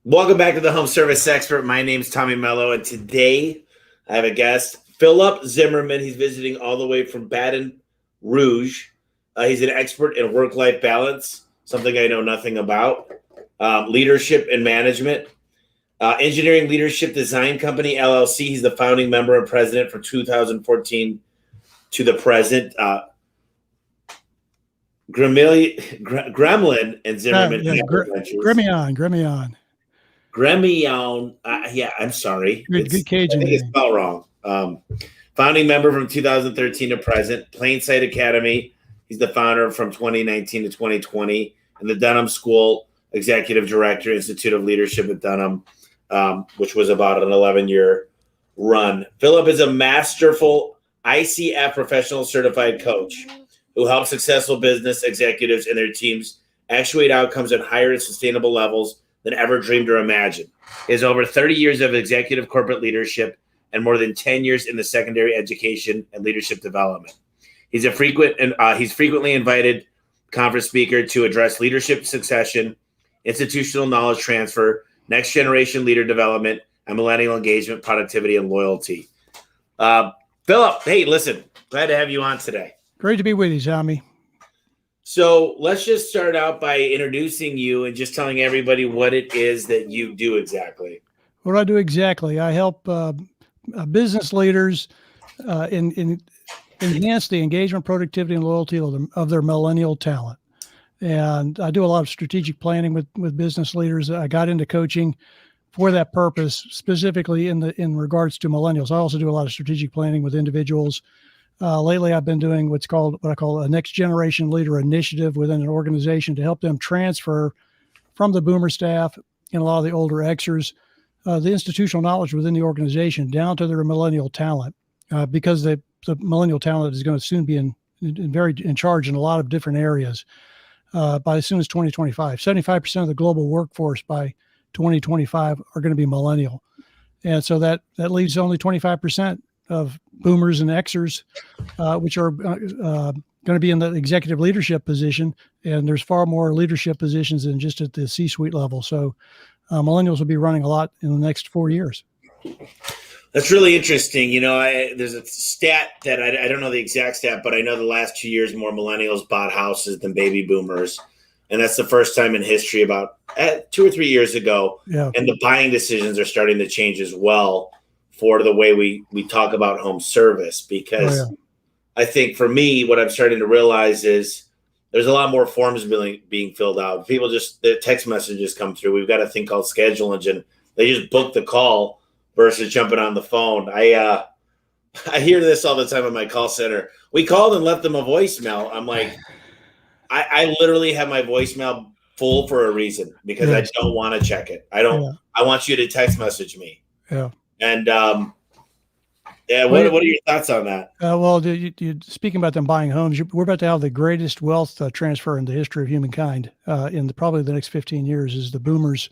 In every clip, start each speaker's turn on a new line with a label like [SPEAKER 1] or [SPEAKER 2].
[SPEAKER 1] Welcome back to the Home Service Expert. My name's Tommy Mello, and today I have a guest, Philip Zimmerman. He's visiting all the way from Baton Rouge. He's an expert in work-life balance, something I know nothing about, leadership and management, engineering leadership design company, LLC. He's the founding member and president from 2014 to the present. Gremlin and Zimmerman.
[SPEAKER 2] Gremlin.
[SPEAKER 1] Gremlin, I'm sorry.
[SPEAKER 2] Good Cajun.
[SPEAKER 1] I think it's spelled wrong. Founding member from 2013 to present, Plainsight Academy. He's the founder from 2019 to 2020, and the Dunham School Executive Director, Institute of Leadership at Dunham, which was about an 11-year run. Philip is a masterful ICF professional certified coach who helps successful business executives and their teams actuate outcomes at higher and sustainable levels than ever dreamed or imagined. He has over 30 years of executive corporate leadership and more than 10 years in the secondary education and leadership development. He's frequently invited conference speaker to address leadership succession, institutional knowledge transfer, next generation leader development, and millennial engagement, productivity, and loyalty. Philip, hey, listen, glad to have you on today.
[SPEAKER 2] Great to be with you, Tommy.
[SPEAKER 1] So let's just start out by introducing you and just telling everybody what it is that you do exactly.
[SPEAKER 2] What do I do exactly? I help business leaders enhance the engagement, productivity, and loyalty of their millennial talent. And I do a lot of strategic planning with business leaders. I got into coaching for that purpose, specifically in regards to millennials. I also do a lot of strategic planning with individuals. Lately, I've been doing what I call a next generation leader initiative within an organization to help them transfer from the boomer staff and a lot of the older Xers, the institutional knowledge within the organization down to their millennial talent, because the millennial talent is going to soon be in charge in a lot of different areas by as soon as 2025. 75% of the global workforce by 2025 are going to be millennial. And so that leaves only 25% of boomers and Xers, which are going to be in the executive leadership position. And there's far more leadership positions than just at the C-suite level. So millennials will be running a lot in the next 4 years.
[SPEAKER 1] That's really interesting. You know, there's a stat that I don't know the exact stat, but I know the last 2 years more millennials bought houses than baby boomers. And that's the first time in history about 2 or 3 years ago.
[SPEAKER 2] Yeah.
[SPEAKER 1] And the buying decisions are starting to change as well for the way we talk about home service, because I think for me, what I'm starting to realize is there's a lot more forms being filled out. People the text messages come through. We've got a thing called Schedule Engine. They just book the call versus jumping on the phone. I hear this all the time in my call center. We called and left them a voicemail. I'm like, I literally have my voicemail full for a reason, because I don't want to check it. I want you to text message me.
[SPEAKER 2] Yeah.
[SPEAKER 1] And what are your thoughts on that?
[SPEAKER 2] Well, you speaking about them buying homes, we're about to have the greatest wealth transfer in the history of humankind in probably the next 15 years as the boomers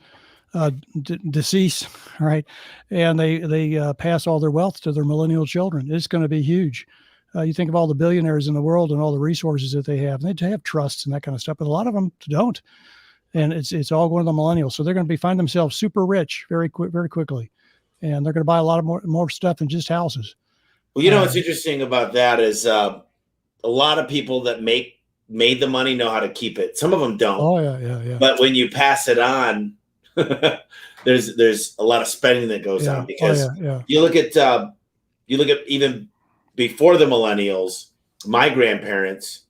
[SPEAKER 2] decease, right? And they pass all their wealth to their millennial children. It's going to be huge. You think of all the billionaires in the world and all the resources that they have. They have trusts and that kind of stuff, but a lot of them don't. And it's all going to the millennials. So they're going to find themselves super rich very quickly. And they're going to buy a lot of more stuff than just houses.
[SPEAKER 1] Well, you know what's interesting about that is a lot of people that made the money know how to keep it. Some of them don't.
[SPEAKER 2] Oh yeah.
[SPEAKER 1] But when you pass it on, there's a lot of spending that goes on, because you look at even before the millennials, my grandparents.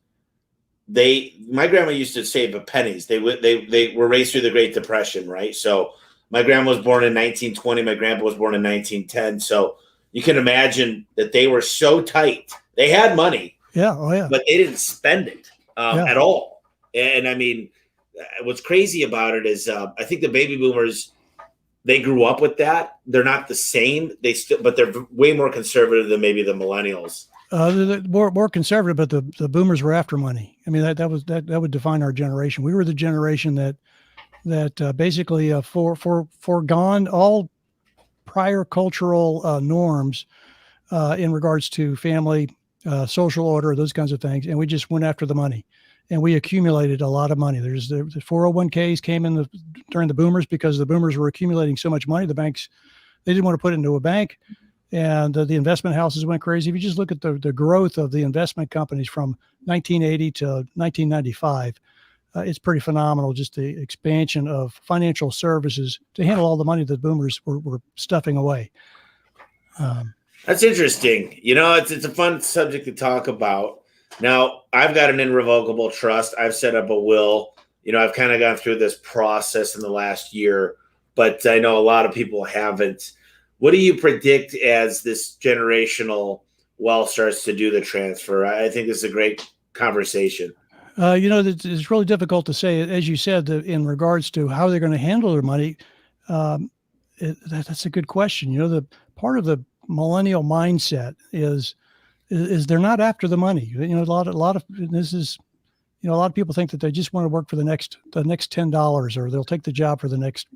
[SPEAKER 1] My grandma used to save pennies. They were raised through the Great Depression, right? So my grandma was born in 1920. My grandpa was born in 1910. So you can imagine that they were so tight. They had money, but they didn't spend it at all. And I mean, what's crazy about it is I think the baby boomers, they grew up with that. They're not the same. But they're way more conservative than maybe the millennials.
[SPEAKER 2] They're more conservative, but the boomers were after money. I mean, that would define our generation. We were the generation that basically foregone all prior cultural norms in regards to family, social order, those kinds of things, and we just went after the money. and we accumulated a lot of money. There's the 401ks came in during the boomers because the boomers were accumulating so much money. The banks, they didn't want to put it into a bank, and the investment houses went crazy. If you just look at the growth of the investment companies from 1980 to 1995, it's pretty phenomenal. Just the expansion of financial services to handle all the money that boomers were stuffing away.
[SPEAKER 1] That's interesting. It's a fun subject to talk about. Now, I've got an irrevocable trust. I've set up a will. I've kind of gone through this process in the last year, but I know a lot of people haven't. What do you predict as this generational wealth starts to do the transfer? I think this is a great conversation.
[SPEAKER 2] It's really difficult to say. As you said, in regards to how they're going to handle their money, that's a good question. The part of the millennial mindset is they're not after the money. A lot of this is, a lot of people think that they just want to work for the next $10, or they'll take the job for the next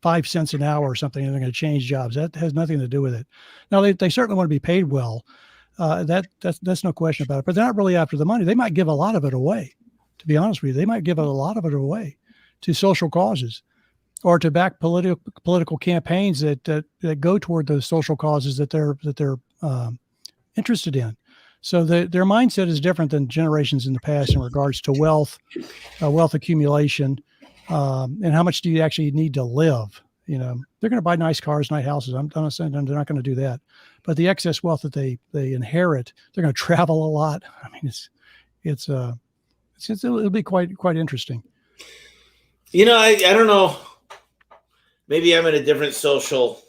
[SPEAKER 2] 5 cents an hour or something, and they're going to change jobs. That has nothing to do with it. Now they certainly want to be paid well. That's no question about it. But they're not really after the money. They might give a lot of it away. To be honest with you, they might give a lot of it away to social causes, or to back political campaigns that go toward those social causes that they're interested in. So their mindset is different than generations in the past in regards to wealth accumulation, and how much do you actually need to live. They're going to buy nice cars, nice houses. I'm not saying they're not going to do that, but the excess wealth that they inherit, they're going to travel a lot. I mean, it'll be quite interesting.
[SPEAKER 1] I don't know. Maybe I'm in a different social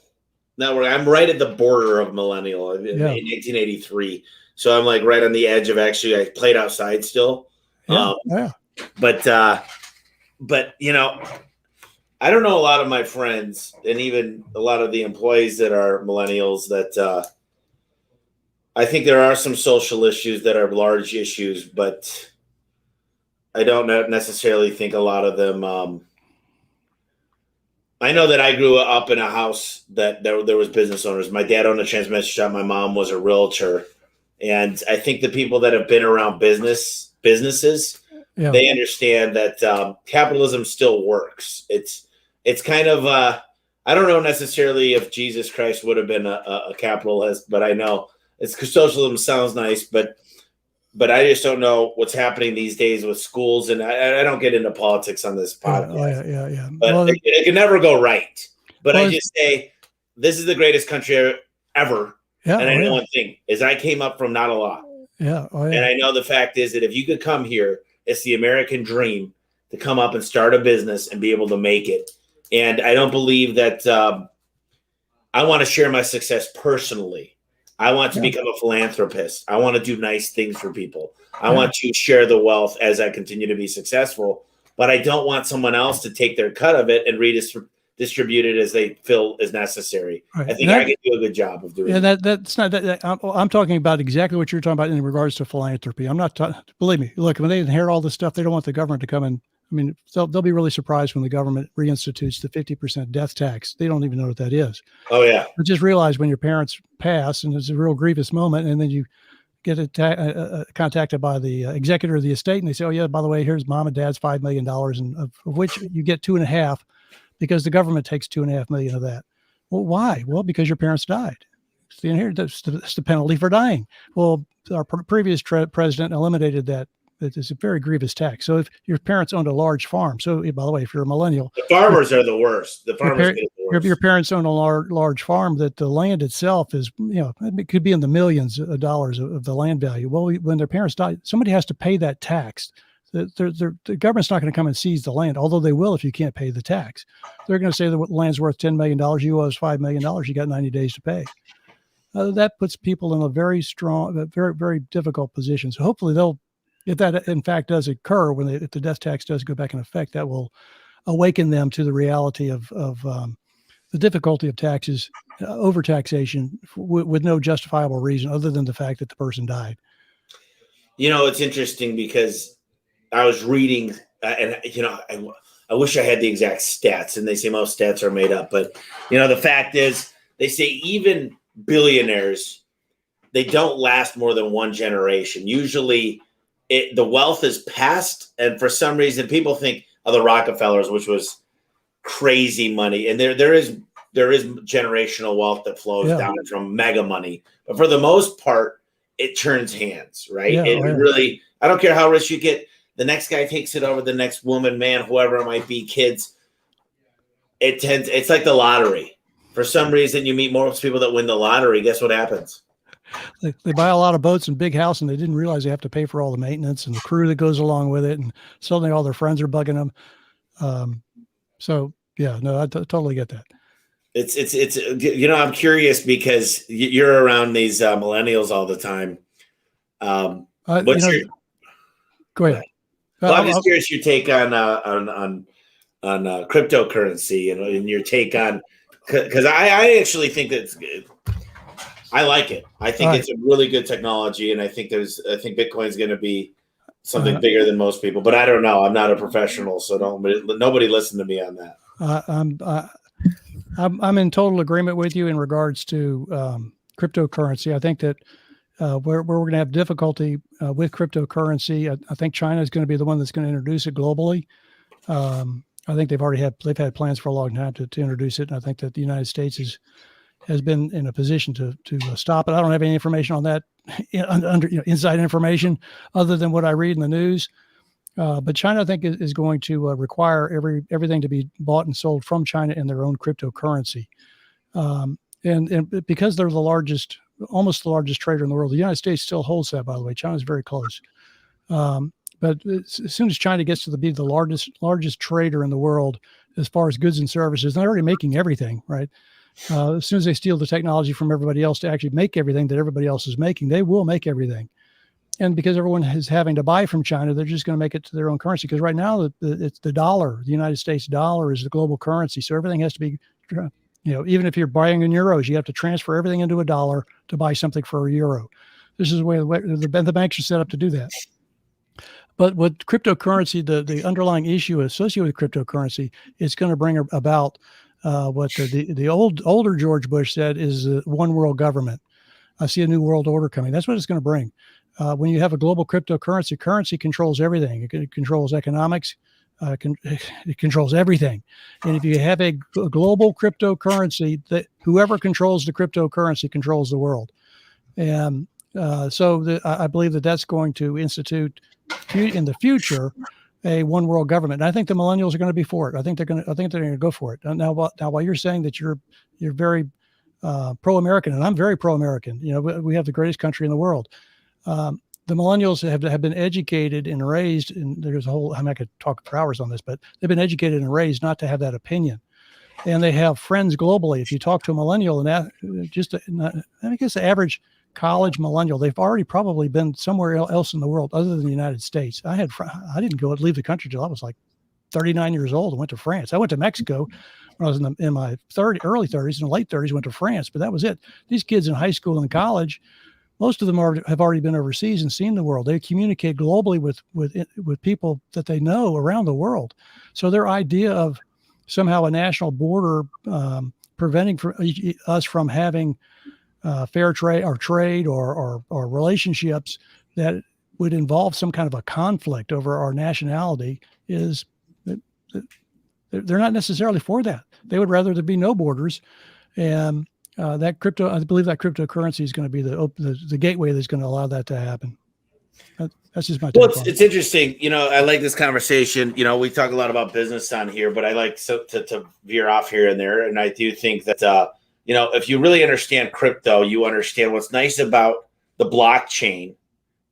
[SPEAKER 1] network. I'm right at the border of millennial in 1983. So I'm like right on the edge of I played outside still.
[SPEAKER 2] Yeah.
[SPEAKER 1] But I don't know a lot of my friends, and even a lot of the employees that are millennials, that I think there are some social issues that are large issues, but I don't necessarily think a lot of them. I know that I grew up in a house that there was business owners. My dad owned a transmission shop. My mom was a realtor. And I think the people that have been around businesses, they understand that capitalism still works. It's kind of I don't know necessarily if Jesus Christ would have been a capitalist, but I know it's because socialism sounds nice, but I just don't know what's happening these days with schools, and I don't get into politics on this podcast.
[SPEAKER 2] Yeah.
[SPEAKER 1] But it can never go right. But I just say this is the greatest country ever.
[SPEAKER 2] Yeah,
[SPEAKER 1] and I know one thing is I came up from not a lot.
[SPEAKER 2] Yeah.
[SPEAKER 1] And I know the fact is that if you could come here, it's the American dream to come up and start a business and be able to make it. And I don't believe that I want to share my success personally. I want to become a philanthropist. I want to do nice things for people. I want to share the wealth as I continue to be successful. But I don't want someone else to take their cut of it and distribute it as they feel is necessary. Right. I think I can do a good job of doing that.
[SPEAKER 2] That's not that. I'm talking about exactly what you're talking about in regards to philanthropy. I'm not believe me. Look, when they inherit all this stuff, they don't want the government to come in. I mean, they'll be really surprised when the government reinstitutes the 50% death tax. They don't even know what that is.
[SPEAKER 1] Oh yeah.
[SPEAKER 2] But just realize when your parents pass, and it's a real grievous moment, and then you get contacted by the executor of the estate, and they say, "Oh yeah, by the way, here's mom and dad's $5 million, and of which you get 2.5." Because the government takes $2.5 million of that. Well, why? Well, because your parents died. It's the inheritance. It's the penalty for dying. Well, our previous president eliminated that. It's a very grievous tax. So if your parents owned a large farm, so by the way, if you're a millennial,
[SPEAKER 1] the farmers are the worst. The farmers get the worst.
[SPEAKER 2] If your parents own a large farm, that the land itself is, it could be in the millions of dollars of the land value. Well, when their parents die, somebody has to pay that tax. The government's not going to come and seize the land, although they will if you can't pay the tax. They're going to say the land's worth $10 million. You owe us $5 million. You got 90 days to pay. That puts people in a very strong, very, very difficult position. So hopefully if that in fact does occur, if the death tax does go back in effect, that will awaken them to the reality of the difficulty of taxes, overtaxation with no justifiable reason other than the fact that the person died.
[SPEAKER 1] It's interesting because I was reading, and I wish I had the exact stats, and they say most stats are made up, but the fact is, they say even billionaires, they don't last more than one generation. Usually, the wealth is past, and for some reason, people think of the Rockefellers, which was crazy money, and there is generational wealth that flows down from mega money, but for the most part, it turns hands, right? It really, I don't care how rich you get, the next guy takes it over, the next woman, man, whoever it might be, kids. It's like the lottery. For some reason, you meet most people that win the lottery. Guess what happens?
[SPEAKER 2] They buy a lot of boats and big house, and they didn't realize they have to pay for all the maintenance and the crew that goes along with it. And suddenly all their friends are bugging them. So yeah, no, I totally get that.
[SPEAKER 1] It's I'm curious because you're around these millennials all the time.
[SPEAKER 2] Go ahead.
[SPEAKER 1] Well, I'm just curious your take on cryptocurrency and your take on, because I actually think that I like it. I think it's a really good technology, and I think Bitcoin is going to be something bigger than most people. But I don't know. I'm not a professional, so nobody listen to me on that.
[SPEAKER 2] I'm in total agreement with you in regards to cryptocurrency. I think that where we're going to have difficulty with cryptocurrency, I think China is going to be the one that's going to introduce it globally. I think they've had plans for a long time to introduce it, and I think that the United States has been in a position to stop it. I don't have any information on that, inside information, other than what I read in the news. But China, I think, is going to require everything to be bought and sold from China in their own cryptocurrency. And because they're almost the largest trader in the world, the United States still holds that, by the way. China's very close. But as soon as China gets to be the largest trader in the world as far as goods and services, they're already making everything, right? As soon as they steal the technology from everybody else to actually make everything that everybody else is making, they will make everything. And because everyone is having to buy from China, they're just going to make it to their own currency. Because right now, it's the dollar. The United States dollar is the global currency. So everything has to be, even if you're buying in euros, you have to transfer everything into a dollar to buy something for a euro. This is the way the banks are set up to do that. But with cryptocurrency, the underlying issue associated with cryptocurrency is going to bring about what the older George Bush said is one world government. I see a new world order coming. That's what it's going to bring. When you have a global cryptocurrency, currency controls everything. It controls economics. It controls everything. And if you have a global cryptocurrency, that whoever controls the cryptocurrency controls the world. And I believe that's going to institute in the future a one world government. And I think the millennials are going to be for it. I think they're going to go for it. Now, while you're saying that you're very pro-American, and I'm very pro-American, we have the greatest country in the world. The millennials have been educated and raised, and there's I'm not going to talk for hours on this, but they've been educated and raised not to have that opinion. And they have friends globally. If you talk to a millennial, and I guess the average college millennial, they've already probably been somewhere else in the world other than the United States. I didn't leave the country till I was like 39 years old and went to France. I went to Mexico when I was in my early 30s and late 30s, went to France, but that was it. These kids in high school and college, most of them have already been overseas and seen the world. They communicate globally with people that they know around the world. So their idea of somehow a national border preventing us from having fair trade or relationships that would involve some kind of a conflict over our nationality is they're not necessarily for that. They would rather there be no borders. And I believe that cryptocurrency is going to be the gateway that's going to allow that to happen. That's just my take.
[SPEAKER 1] Well, it's interesting. I like this conversation. We talk a lot about business on here, but I like to veer off here and there. And I do think that, if you really understand crypto, you understand what's nice about the blockchain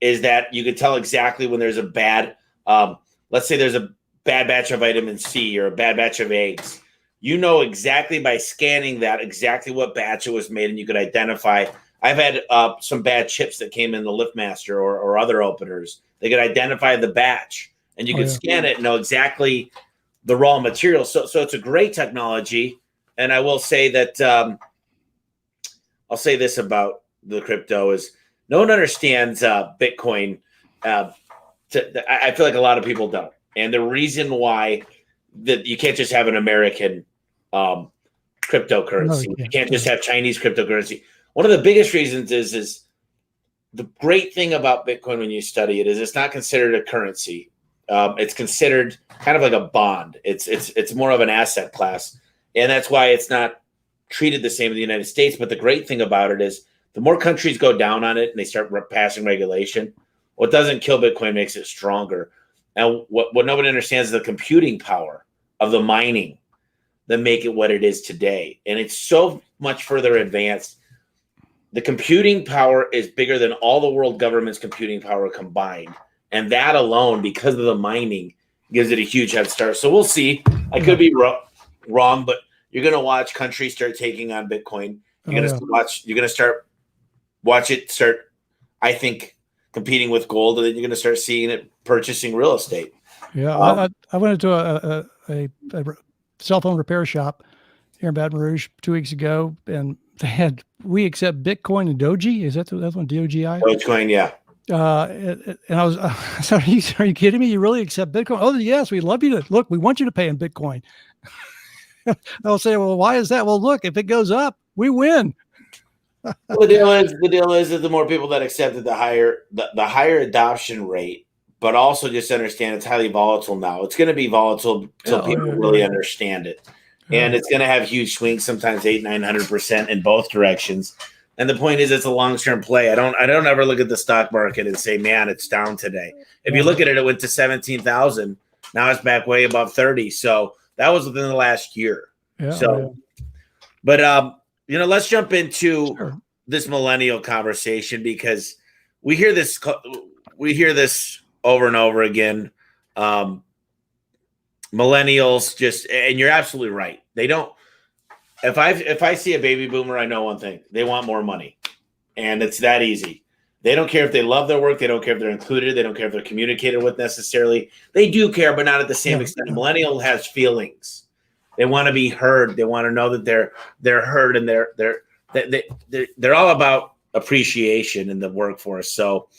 [SPEAKER 1] is that you can tell exactly when there's a bad, let's say there's a bad batch of vitamin C or a bad batch of eggs. You know exactly by scanning that exactly what batch it was made, and you could identify. I've had some bad chips that came in the LiftMaster or other openers. They could identify the batch, and you could scan it and know exactly the raw material. So it's a great technology. And I will say that I'll say this about the crypto is no one understands Bitcoin. I feel like a lot of people don't. And the reason why that you can't just have an American cryptocurrency. You can't just have Chinese cryptocurrency. One of the biggest reasons is the great thing about Bitcoin when you study it is it's not considered a currency. It's considered kind of like a bond. It's more of an asset class, and that's why it's not treated the same in the United States. But the great thing about it is the more countries go down on it and they start passing regulation, what doesn't kill Bitcoin makes it stronger. And what nobody understands is the computing power of the mining that make it what it is today. And it's so much further advanced. The computing power is bigger than all the world government's computing power combined. And that alone, because of the mining, gives it a huge head start. So we'll see. I could be wrong, but you're going to watch countries start taking on Bitcoin. You're going to watch it start, I think, competing with gold, and then you're going to start seeing it purchasing real estate.
[SPEAKER 2] Yeah, I went into a cell phone repair shop here in Baton Rouge 2 weeks ago, and they had, we accept Bitcoin and Doji. Is that that's one, DOGI?
[SPEAKER 1] Dogecoin, yeah.
[SPEAKER 2] And I was, so are you kidding me? You really accept Bitcoin? Oh, yes, we'd love you to. Look, we want you to pay in Bitcoin. I'll say, well, why is that? Well, look, if it goes up, we win.
[SPEAKER 1] Well, the deal is that the more people that accept it, the higher adoption rate. But also just understand it's highly volatile now. It's going to be volatile until people really understand it, and it's going to have huge swings, sometimes 800-900% in both directions. And the point is, it's a long-term play. I don't ever look at the stock market and say, man, it's down today. If you look at it, it went to 17,000. Now it's back way above 30. So that was within the last year. But let's jump into this millennial conversation, because we hear this over and over again. Millennials just, and you're absolutely right. They don't. If I see a baby boomer, I know one thing: they want more money, and it's that easy. They don't care if they love their work. They don't care if they're included. They don't care if they're communicated with necessarily. They do care, but not at the same extent. Millennial has feelings. They want to be heard. They want to know that they're heard, and they're all about appreciation in the workforce. So,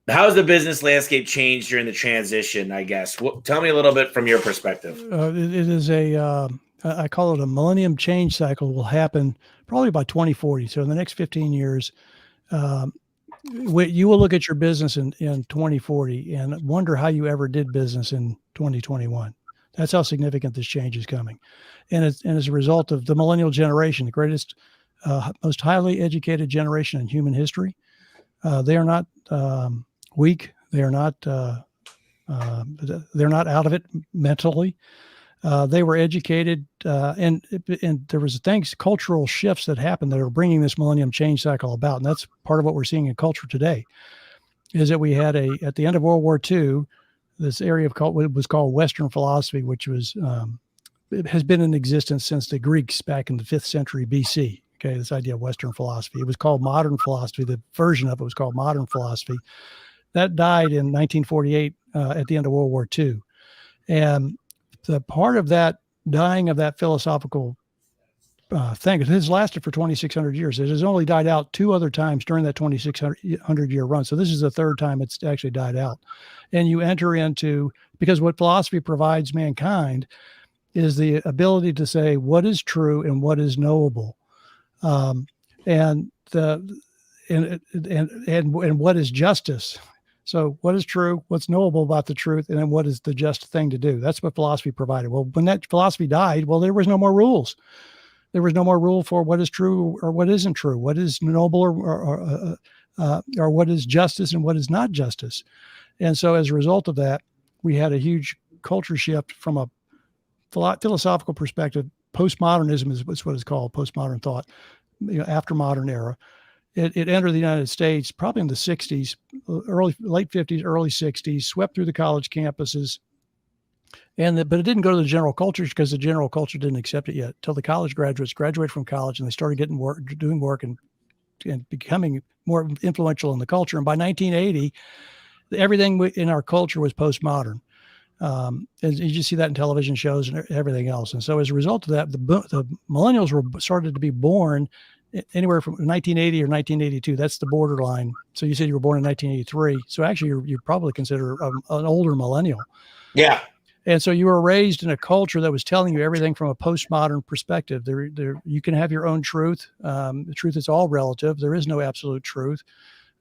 [SPEAKER 1] how has the business landscape changed during the transition, I guess? Tell me a little bit from your perspective.
[SPEAKER 2] It is I call it a millennium change cycle. Will happen probably by 2040. So in the next 15 years, you will look at your business in 2040 and wonder how you ever did business in 2021. That's how significant this change is coming. And as a result of the millennial generation, the greatest, most highly educated generation in human history. They are not weak. They are not. They're not out of it mentally. They were educated, and there was cultural shifts that happened that are bringing this millennium change cycle about, and that's part of what we're seeing in culture today. Is that we had at the end of World War II, this area of what was called Western philosophy, which was it has been in existence since the Greeks back in the 5th century BC. Okay, this idea of Western philosophy. It was called modern philosophy. The version of it was called modern philosophy. That died in 1948 at the end of World War II. And the part of that dying of that philosophical thing, it has lasted for 2,600 years. It has only died out 2 other times during that 2,600 year run. So this is the 3rd time it's actually died out. And you enter into, because what philosophy provides mankind is the ability to say what is true and what is knowable. And what is justice? So what is true, what's knowable about the truth, and then what is the just thing to do? That's what philosophy provided. Well, when that philosophy died, there was no more rules. There was no more rule for what is true or what isn't true, what is noble or what is justice and what is not justice. And so as a result of that, we had a huge culture shift from a philosophical perspective. Postmodernism is what it's called, postmodern thought, after modern era. It entered the United States probably in the 60s, late 50s, early 60s, swept through the college campuses. But it didn't go to the general culture because the general culture didn't accept it yet till the college graduates graduated from college and they started getting work, doing work and becoming more influential in the culture. And by 1980, everything in our culture was postmodern. And you just see that in television shows and everything else. And so as a result of that, the millennials started to be born anywhere from 1980 or 1982. That's the borderline. So you said you were born in 1983. So actually you're probably considered an older millennial.
[SPEAKER 1] Yeah.
[SPEAKER 2] And so you were raised in a culture that was telling you everything from a postmodern perspective. You can have your own truth. The truth is all relative. There is no absolute truth.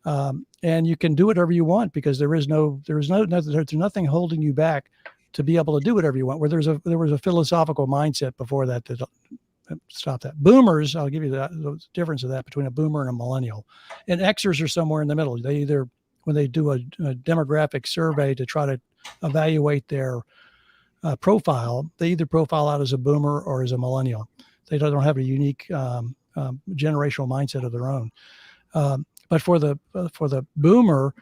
[SPEAKER 2] And you can do whatever you want because there's nothing holding you back to be able to do whatever you want. Where there was a philosophical mindset before that stop that. Boomers, I'll give you the difference of that between a boomer and a millennial. And Xers are somewhere in the middle. They either, when they do a demographic survey to try to evaluate their profile, they either profile out as a boomer or as a millennial. They don't have a unique generational mindset of their own. But for the boomer,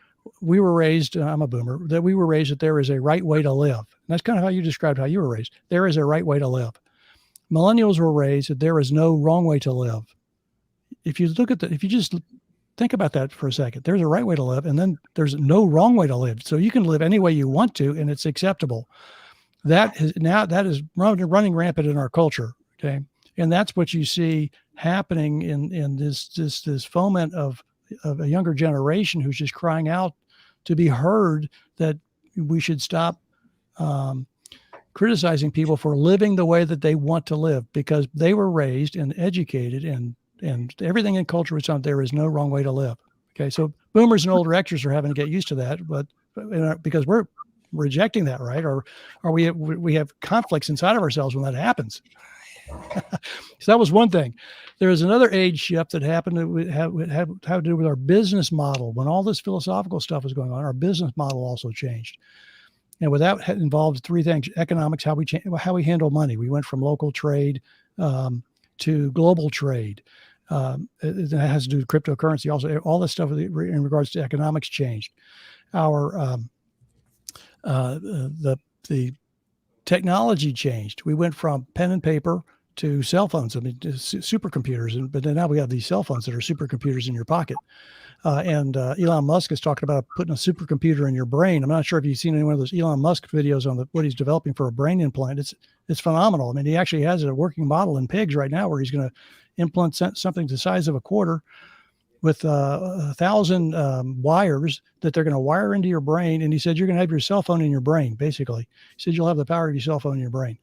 [SPEAKER 2] we were raised, I'm a boomer, that we were raised that there is a right way to live. And that's kind of how you described how you were raised. There is a right way to live. Millennials were raised that there is no wrong way to live. If you just think about that for a second, there's a right way to live, and then there's no wrong way to live. So you can live any way you want to, and it's acceptable. That is running rampant in our culture. Okay. And that's what you see happening in this foment of a younger generation who's just crying out to be heard that we should stop criticizing people for living the way that they want to live, because they were raised and educated and everything in culture is on there is no wrong way to live. Okay. So boomers and older Xers are having to get used to that, but because we're rejecting that, right? Or we have conflicts inside of ourselves when that happens. So that was one thing. There was another age shift that happened that had to do with our business model. When all this philosophical stuff was going on, our business model also changed. And with that involved three things: economics, how we handle money. We went from local trade to global trade. It has to do with cryptocurrency. Also, all this stuff in regards to economics changed. Our the technology changed. We went from pen and paper to cell phones. I mean, to supercomputers. But then now we have these cell phones that are supercomputers in your pocket. And Elon Musk is talking about putting a supercomputer in your brain. I'm not sure if you've seen any one of those Elon Musk videos on what he's developing for a brain implant. It's phenomenal. I mean, he actually has a working model in pigs right now where he's going to implant something the size of a quarter with 1,000 wires that they're going to wire into your brain. And he said, you're going to have your cell phone in your brain, basically. He said, you'll have the power of your cell phone in your brain.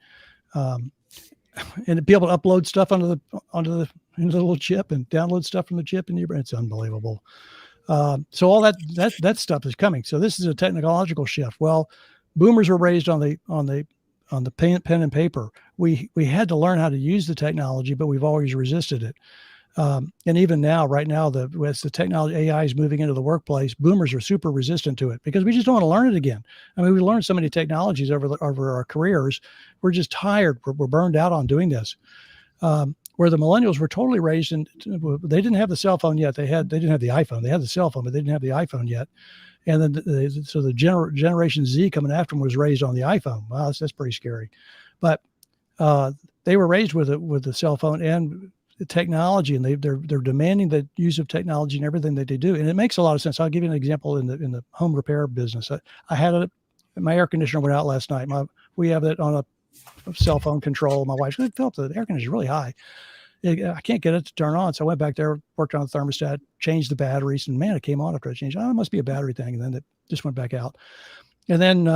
[SPEAKER 2] And be able to upload stuff into the little chip and download stuff from the chip in your brain. It's unbelievable. So all that stuff is coming. So this is a technological shift. Well, boomers were raised on the pen and paper. We had to learn how to use the technology, but we've always resisted it. And even now, right now, as the technology AI is moving into the workplace, boomers are super resistant to it because we just don't want to learn it again. I mean, we learned so many technologies over our careers. We're just tired. We're burned out on doing this. Where the millennials were totally raised, and they didn't have the cell phone yet. They didn't have the iPhone. They had the cell phone, but they didn't have the iPhone yet. And then so the Generation Z coming after them was raised on the iPhone. Wow, that's pretty scary. But they were raised with the cell phone and the technology, and they're demanding the use of technology in everything that they do. And it makes a lot of sense. I'll give you an example in the home repair business. I had my air conditioner went out last night. We have it on a cell phone control. My wife said, Philip, the air conditioner is really high. I can't get it to turn on. So I went back there, worked on the thermostat, changed the batteries, and man, it came on after I changed. Oh, it must be a battery thing. And then it just went back out. And then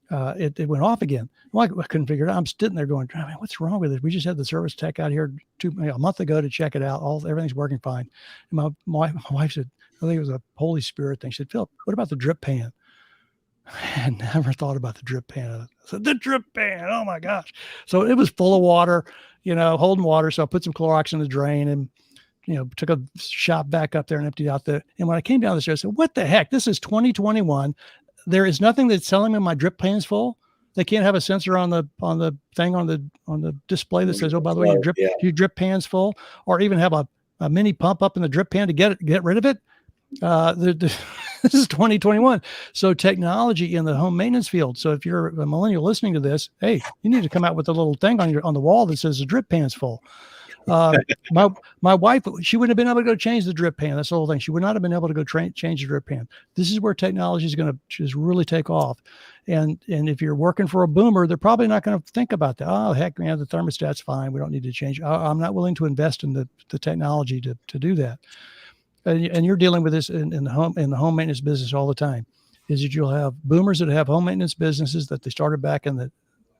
[SPEAKER 2] it went off again. Well, I couldn't figure it out. I'm sitting there going, man, what's wrong with it? We just had the service tech out here a month ago to check it out. Everything's working fine. And my wife said, I think it was a Holy Spirit thing. She said, Philip, what about the drip pan? I had never thought about the drip pan. I said, the drip pan, oh my gosh. So it was full of water, holding water. So I put some Clorox in the drain and, took a shot back up there and emptied out and when I came down the stairs, I said, what the heck? This is 2021. There is nothing that's telling me my drip pan's full. They can't have a sensor on the thing on the display that says, oh, by the way, your drip pan's full, or even have a mini pump up in the drip pan to get rid of it. This is 2021. So technology in the home maintenance field. So if you're a millennial listening to this, hey, you need to come out with a little thing on the wall that says the drip pan's full. My wife, she wouldn't have been able to go change the drip pan. That's the whole thing. She would not have been able to go change the drip pan. This is where technology is going to just really take off. And if you're working for a boomer, they're probably not going to think about that. Oh, heck, man, the thermostat's fine. We don't need to change. I'm not willing to invest in the technology to do that. And you're dealing with this in the home maintenance business all the time. is that you'll have boomers that have home maintenance businesses that they started back in the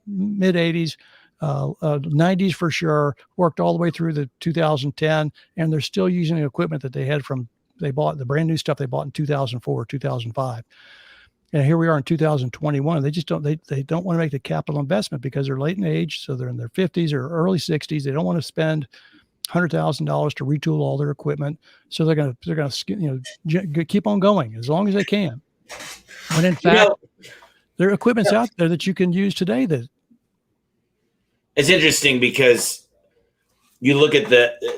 [SPEAKER 2] mid 80s, 90s for sure, worked all the way through the 2010, and they're still using the equipment that they bought the brand new stuff they bought in 2004, 2005. And here we are in 2021. They just don't want to make the capital investment because they're late in age. So they're in their 50s or early 60s. They don't want to spend $100,000 to retool all their equipment. So they're going to keep on going as long as they can. When in fact, there are equipments out there that you can use today that.
[SPEAKER 1] It's interesting because you look at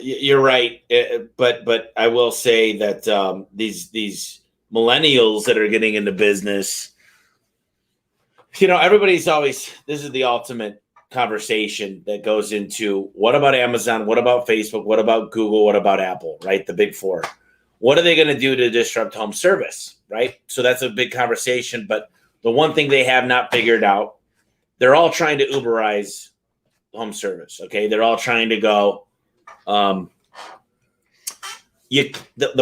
[SPEAKER 1] you're right. But I will say that these millennials that are getting into business, everybody's always, this is the ultimate conversation that goes into what about Amazon? What about Facebook? What about Google? What about Apple, right? The big four. What are they going to do to disrupt home service, right? So that's a big conversation. But the one thing they have not figured out, they're all trying to Uberize home service, okay? They're all trying to go. The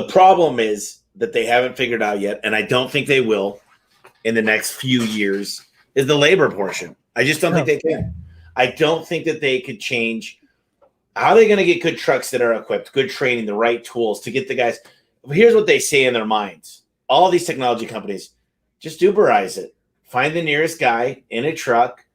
[SPEAKER 1] problem is that they haven't figured out yet, and I don't think they will in the next few years, is the labor portion. I just don't think they can. I don't think that they could change. How are they going to get good trucks that are equipped, good training, the right tools to get the guys? Here's what they say in their minds. All these technology companies, just Uberize it. Find the nearest guy in a truck.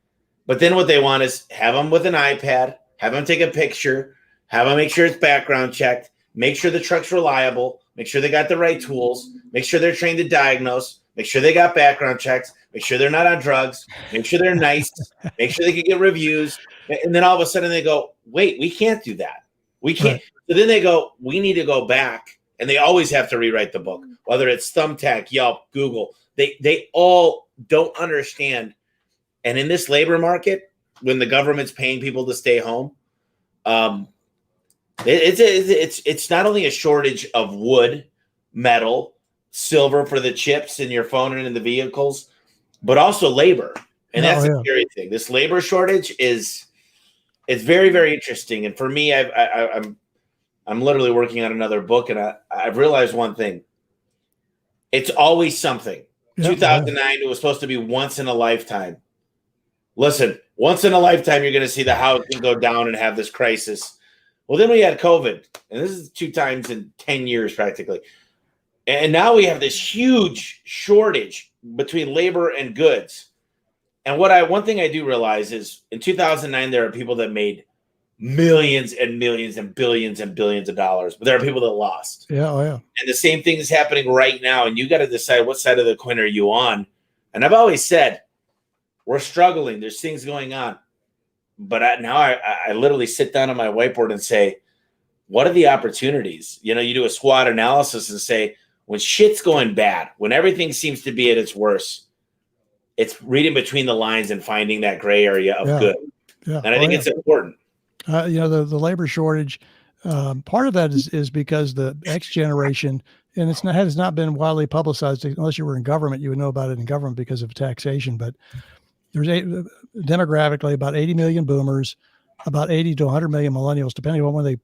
[SPEAKER 1] But then what they want is have them with an iPad, have them take a picture, have them make sure it's background checked, make sure the truck's reliable, make sure they got the right tools, make sure they're trained to diagnose, make sure they got background checks, make sure they're not on drugs, make sure they're nice, make sure they can get reviews. And then all of a sudden they go, wait, we can't do that. We can't. Right. So then they go, we need to go back. And they always have to rewrite the book, whether it's Thumbtack, Yelp, Google. They all don't understand. And in this labor market, when the government's paying people to stay home, it's not only a shortage of wood, metal, silver for the chips in your phone and in the vehicles, but also labor. And that's a scary thing. This labor shortage it's very, very interesting. And for me, I'm literally working on another book, and I've realized one thing. It's always something. 2009, it was supposed to be once in a lifetime. Listen, once in a lifetime, you're going to see the housing go down and have this crisis. Well, then we had COVID, and this is 2 times in 10 years practically. And now we have this huge shortage between labor and goods. And one thing I do realize is in 2009, there are people that made millions and millions and billions of dollars, but there are people that lost.
[SPEAKER 2] And
[SPEAKER 1] the same thing is happening right now, and you got to decide what side of the coin are you on. And I've always said, we're struggling. There's things going on. But I literally sit down on my whiteboard and say, what are the opportunities? You do a SWOT analysis and say, when shit's going bad, when everything seems to be at its worst, it's reading between the lines and finding that gray area of good. And I think it's important.
[SPEAKER 2] The labor shortage, part of that is because the X generation, and has not been widely publicized unless you were in government. You would know about it in government because of taxation. But there's demographically about 80 million boomers, about 80 to 100 million millennials, depending on when they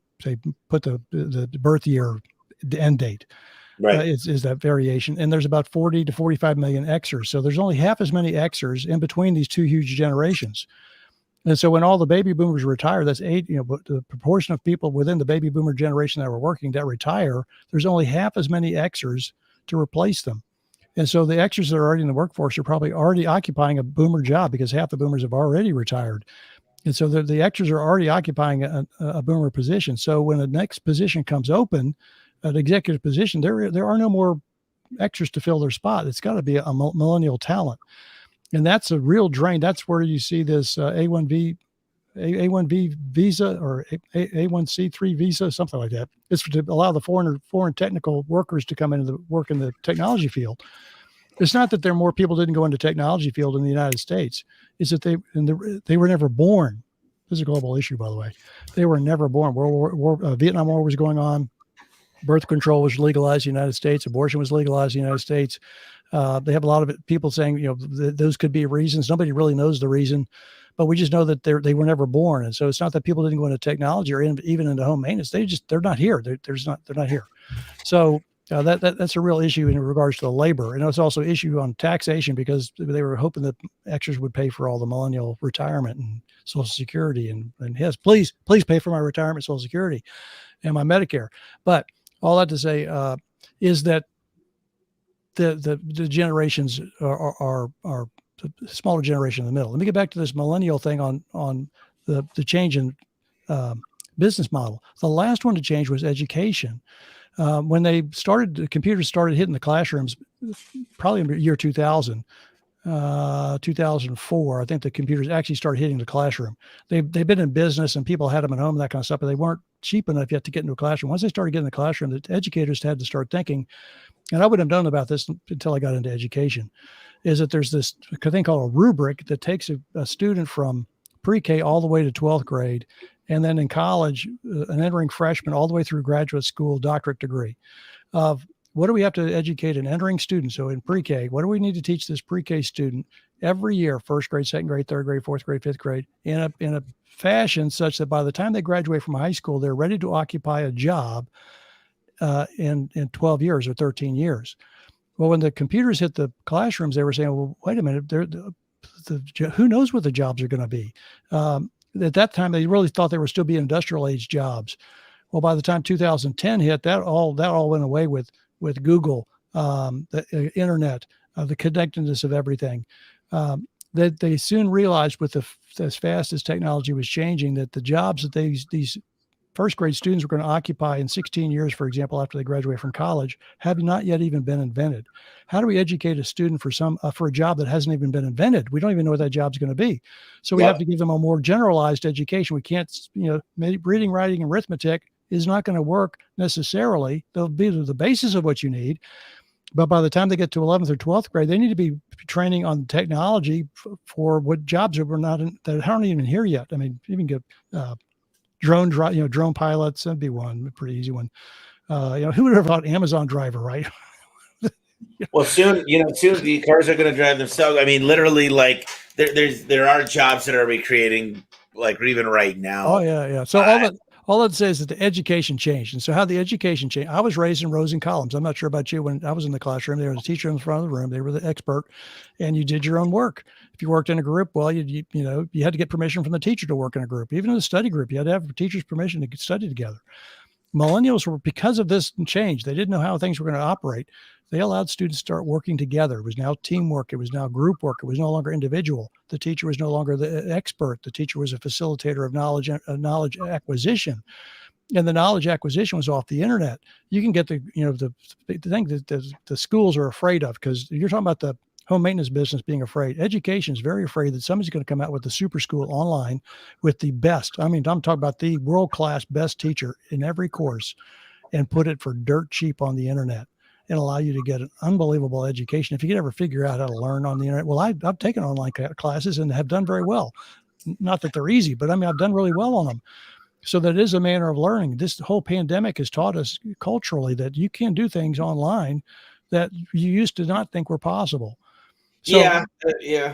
[SPEAKER 2] put the birth year end date.
[SPEAKER 1] Right.
[SPEAKER 2] Is that variation. And there's about 40 to 45 million Xers. So there's only half as many Xers in between these two huge generations. And so when all the baby boomers retire, that's but the proportion of people within the baby boomer generation that were working that retire, there's only half as many Xers to replace them. And so the Xers that are already in the workforce are probably already occupying a boomer job because half the boomers have already retired. And so the Xers are already occupying a boomer position. So when the next position comes open, an executive position, there are no more Xers to fill their spot. It's got to be a millennial talent. And that's a real drain. That's where you see this A1V visa or A1C3 visa, something like that. It's to allow the foreign technical workers to come into work in the technology field. It's not that there are more people didn't go into technology field in the United States. It's that they were never born. This is a global issue, by the way. They were never born. Vietnam War was going on. Birth control was legalized in the United States. Abortion was legalized in the United States. They have a lot of people saying, those could be reasons. Nobody really knows the reason, but we just know that they were never born. And so it's not that people didn't go into technology or even into home maintenance. They're not here. They're not here. So That's a real issue in regards to the labor, and it's also an issue on taxation because they were hoping that extras would pay for all the millennial retirement and Social Security, and yes, please pay for my retirement, Social Security, and my Medicare. But all that to say is that the generations are the smaller generation in the middle. Let me get back to this millennial thing on the change in business model. The last one to change was education. When the computers started hitting the classrooms, probably in the year 2000, 2004, I think the computers actually started hitting the classroom. They've been in business and people had them at home and that kind of stuff, but they weren't cheap enough yet to get into a classroom. Once they started getting in the classroom, the educators had to start thinking, and I wouldn't have known about this until I got into education, is that there's this thing called a rubric that takes a student from pre-K all the way to 12th grade, and then in college, an entering freshman all the way through graduate school, doctorate degree of what do we have to educate an entering student? So in pre-K, what do we need to teach this pre-K student every year, first grade, second grade, third grade, fourth grade, fifth grade, in a fashion such that by the time they graduate from high school, they're ready to occupy a job in 12 years or 13 years. Well, when the computers hit the classrooms, they were saying, well, wait a minute, who knows what the jobs are going to be? At that time, they really thought they were still being industrial age jobs. Well, by the time 2010 hit, that all went away with Google, the internet, the connectedness of everything. That they soon realized as fast as technology was changing, that the jobs that these first grade students were going to occupy in 16 years, for example, after they graduate from college, have not yet even been invented. How do we educate a student for a job that hasn't even been invented? We don't even know what that job's going to be. So we have to give them a more generalized education. We can't, reading, writing, and arithmetic is not going to work necessarily. They'll be the basis of what you need. But by the time they get to 11th or 12th grade, they need to be training on technology for what jobs that aren't even here yet. I mean, even get drone pilots. That'd be one pretty easy one. Who would have thought Amazon driver, right?
[SPEAKER 1] Well, soon the cars are going to drive themselves. I mean, literally, like there are jobs that are recreating, like even right now.
[SPEAKER 2] Oh yeah. So all that says is that the education changed. And so how the education changed, I was raised in rows and columns. I'm not sure about you. When I was in the classroom, there was a teacher in the front of the room. They were the expert, and you did your own work. If you worked in a group, well, you had to get permission from the teacher to work in a group. Even in a study group, you had to have a teacher's permission to study together. Millennials were, because of this change, they didn't know how things were going to operate. They allowed students to start working together. It was now teamwork. It was now group work. It was no longer individual. The teacher was no longer the expert. The teacher was a facilitator of knowledge acquisition. And the knowledge acquisition was off the internet. You can get the thing that the schools are afraid of, because you're talking about the home maintenance business being afraid. Education is very afraid that somebody's going to come out with the super school online with the best. I mean, I'm talking about the world-class best teacher in every course and put it for dirt cheap on the internet and allow you to get an unbelievable education. If you could ever figure out how to learn on the internet, well, I've taken online classes and have done very well. Not that they're easy, but I mean, I've done really well on them. So that is a manner of learning. This whole pandemic has taught us culturally that you can do things online that you used to not think were possible. So,
[SPEAKER 1] I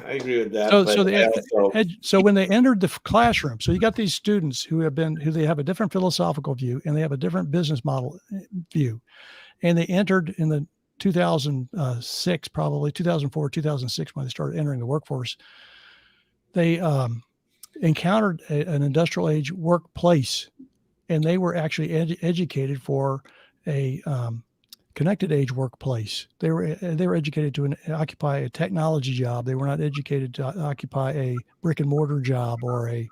[SPEAKER 1] agree with that.
[SPEAKER 2] So when they entered the classroom, so you got these students who they have a different philosophical view and they have a different business model view, and they entered in the 2006, probably 2004, 2006, when they started entering the workforce. They encountered an industrial age workplace, and they were actually educated for a connected age workplace. They were educated to occupy a technology job. They were not educated to occupy a brick and mortar job or a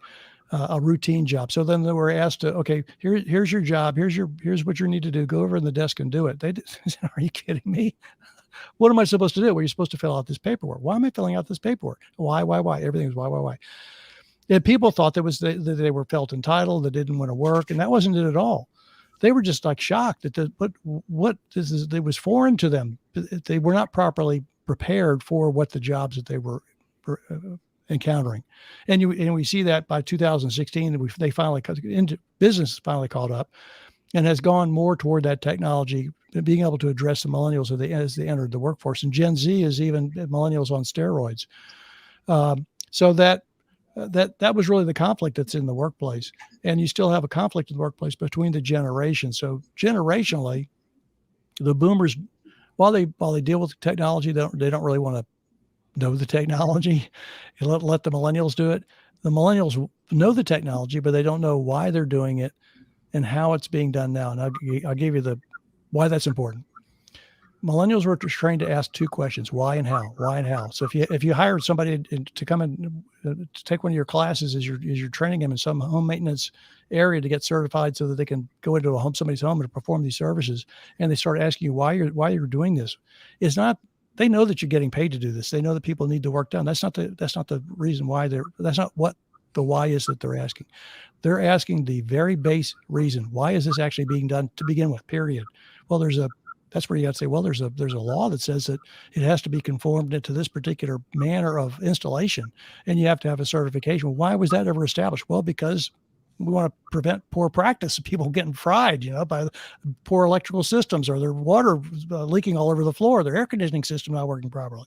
[SPEAKER 2] routine job. So then they were asked to, okay, here's your job. Here's what you need to do. Go over in the desk and do it. They said, are you kidding me? What am I supposed to do? Well, you're supposed to fill out this paperwork. Why am I filling out this paperwork? Why? Everything is why. And people thought that they were felt entitled, that didn't want to work. And that wasn't it at all. They were just like shocked that it was foreign to them. They were not properly prepared for what the jobs that they were encountering. And we see that by 2016, they finally into business finally caught up and has gone more toward that technology, being able to address the millennials as they entered the workforce. And Gen Z is even millennials on steroids. So that was really the conflict that's in the workplace. And you still have a conflict in the workplace between the generations. So generationally, The boomers, while they deal with the technology, they don't really want to know the technology. Let the millennials do it. The millennials know the technology, but they don't know why they're doing it and how it's being done now. And I'll give you why that's important. Millennials were trained to ask two questions: why and how. Why and how. So if you hire somebody to come in to take one of your classes as you're training them in some home maintenance area to get certified so that they can go into somebody's home and perform these services, and they start asking you why you're doing this, it's not. They know that you're getting paid to do this. They know that people need the work done. That's not the reason why that's not what the why is that they're asking. They're asking the very base reason. Why is this actually being done to begin with, period? Well, that's where you got to say, well, there's a law that says that it has to be conformed to this particular manner of installation, and you have to have a certification. Well, why was that ever established? Well, because we want to prevent poor practice of people getting fried, by poor electrical systems, or their water leaking all over the floor, their air conditioning system not working properly.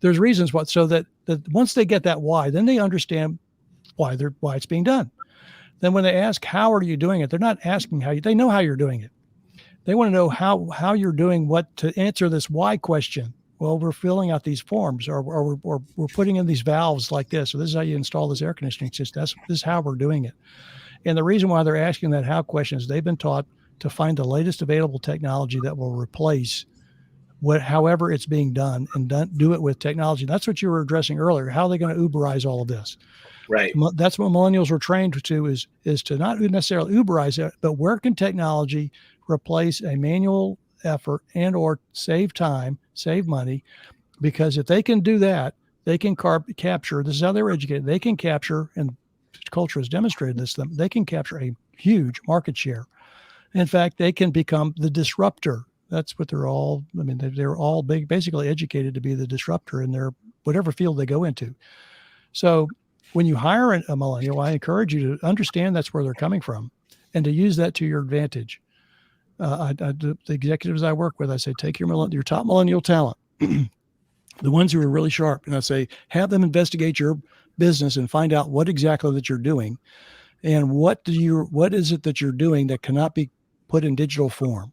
[SPEAKER 2] There's reasons so that once they get that why, then they understand why it's being done. Then when they ask, how are you doing it? They're not asking they know how you're doing it. They want to know how you're doing what to answer this why question. Well, we're filling out these forms, or we're putting in these valves like this. So this is how you install this air conditioning system. This is how we're doing it. And the reason why they're asking that how question is they've been taught to find the latest available technology that will replace however it's being done, and do it with technology. That's what you were addressing earlier. How are they going to Uberize all of this?
[SPEAKER 1] Right.
[SPEAKER 2] That's what millennials were trained to is to not necessarily Uberize it, but where can technology replace a manual effort and or save time, save money? Because if they can do that, they can capture, this is how they're educated, they can capture, and culture has demonstrated this, they can capture a huge market share. In fact, they can become the disruptor. That's what they're all basically educated to be the disruptor in their whatever field they go into. So when you hire a millennial, I encourage you to understand that's where they're coming from and to use that to your advantage. The executives I work with, I say, take your top millennial talent, the ones who are really sharp, and I say, have them investigate your business and find out what exactly that you're doing, and what is it that you're doing that cannot be put in digital form.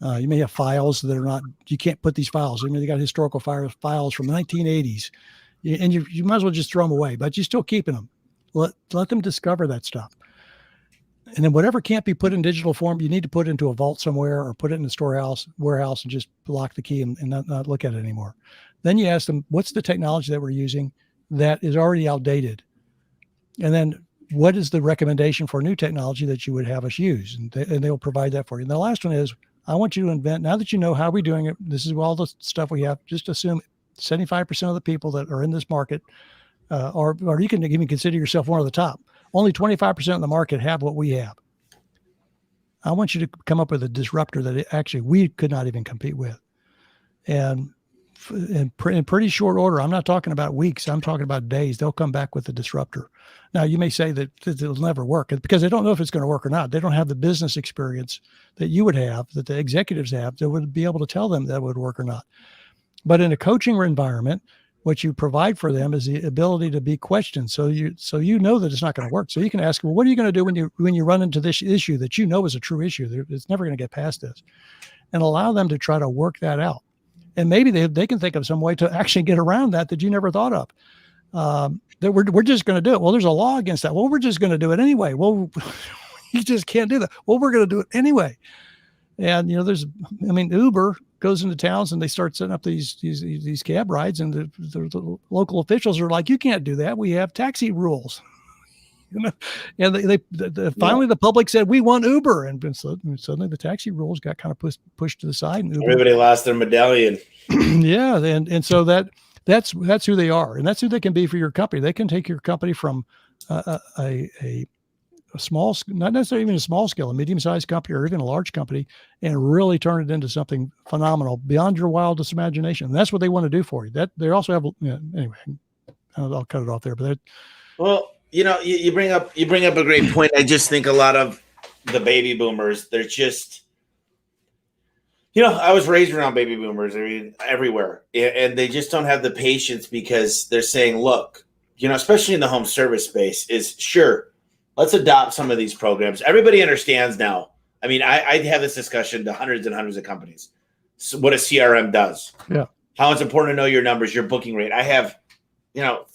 [SPEAKER 2] You may have files that are not. You can't put these files. I mean, you got historical files from the 1980s, and you might as well just throw them away, but you're still keeping them. Let them discover that stuff. And then whatever can't be put in digital form, you need to put it into a vault somewhere, or put it in the warehouse, and just lock the key and not look at it anymore. Then you ask them, what's the technology that we're using that is already outdated? And then what is the recommendation for new technology that you would have us use? And they'll provide that for you. And the last one is, I want you to invent, now that you know how we're doing it, this is all the stuff we have, just assume 75% of the people that are in this market, or you can even consider yourself one of the top. Only 25% of the market have what we have. I want you to come up with a disruptor that actually we could not even compete with. And in pretty short order, I'm not talking about weeks, I'm talking about days, they'll come back with a disruptor. Now, you may say that it'll never work because they don't know if it's going to work or not. They don't have the business experience that you would have, that the executives have, that would be able to tell them that would work or not. But in a coaching environment, what you provide for them is the ability to be questioned. So you know that it's not going to work. So you can ask, well, what are you going to do when you run into this issue that you know is a true issue? It's never going to get past this, and allow them to try to work that out. And maybe they can think of some way to actually get around that you never thought of. That we're just going to do it. Well, there's a law against that. Well, we're just going to do it anyway. Well, you just can't do that. Well, we're going to do it anyway. And Uber goes into towns and they start setting up these cab rides, and the local officials are like, you can't do that. We have taxi rules. And finally the public said, we want Uber, and suddenly the taxi rules got kind of pushed to the side, and Uber,
[SPEAKER 1] everybody lost their medallion.
[SPEAKER 2] Yeah, and so that's who they are, and that's who they can be for your company. They can take your company from a small, not necessarily even a small scale, a medium-sized company or even a large company, and really turn it into something phenomenal beyond your wildest imagination. And that's what they want to do for you. That they also have, anyway, I'll cut it off there. But
[SPEAKER 1] you bring up a great point. I just think a lot of the baby boomers, they're just, I was raised around baby boomers, everywhere, and they just don't have the patience, because they're saying, look, especially in the home service space, is sure, let's adopt some of these programs. Everybody understands now I mean, I have this discussion to hundreds and hundreds of companies. So what a CRM does.
[SPEAKER 2] Yeah.
[SPEAKER 1] How it's important to know your numbers, your booking rate. I have,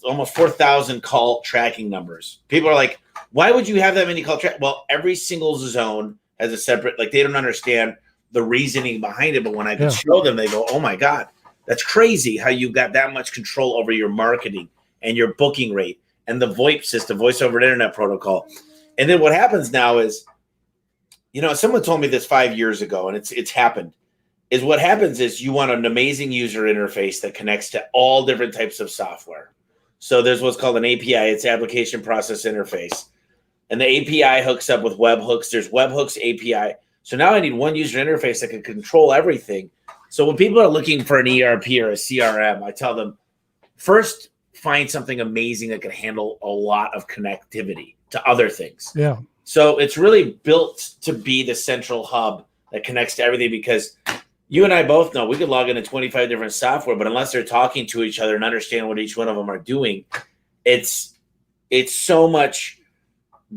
[SPEAKER 1] almost 4,000 call tracking numbers. People are like, why would you have that many call track? Well, every single zone has a separate, they don't understand the reasoning behind it. But when I can show them, they go, oh my God, that's crazy how you got that much control over your marketing and your booking rate and the VoIP system, voice over internet protocol. And then what happens now is, someone told me this 5 years ago, and it's happened, is what happens is you want an amazing user interface that connects to all different types of software. So there's what's called an API. It's application process interface. And the API hooks up with webhooks. There's webhooks API. So now I need one user interface that can control everything. So when people are looking for an ERP or a CRM, I tell them, first, find something amazing that can handle a lot of connectivity to other things.
[SPEAKER 2] Yeah.
[SPEAKER 1] So it's really built to be the central hub that connects to everything, because you and I both know we could log into 25 different software, but unless they're talking to each other and understand what each one of them are doing, it's so much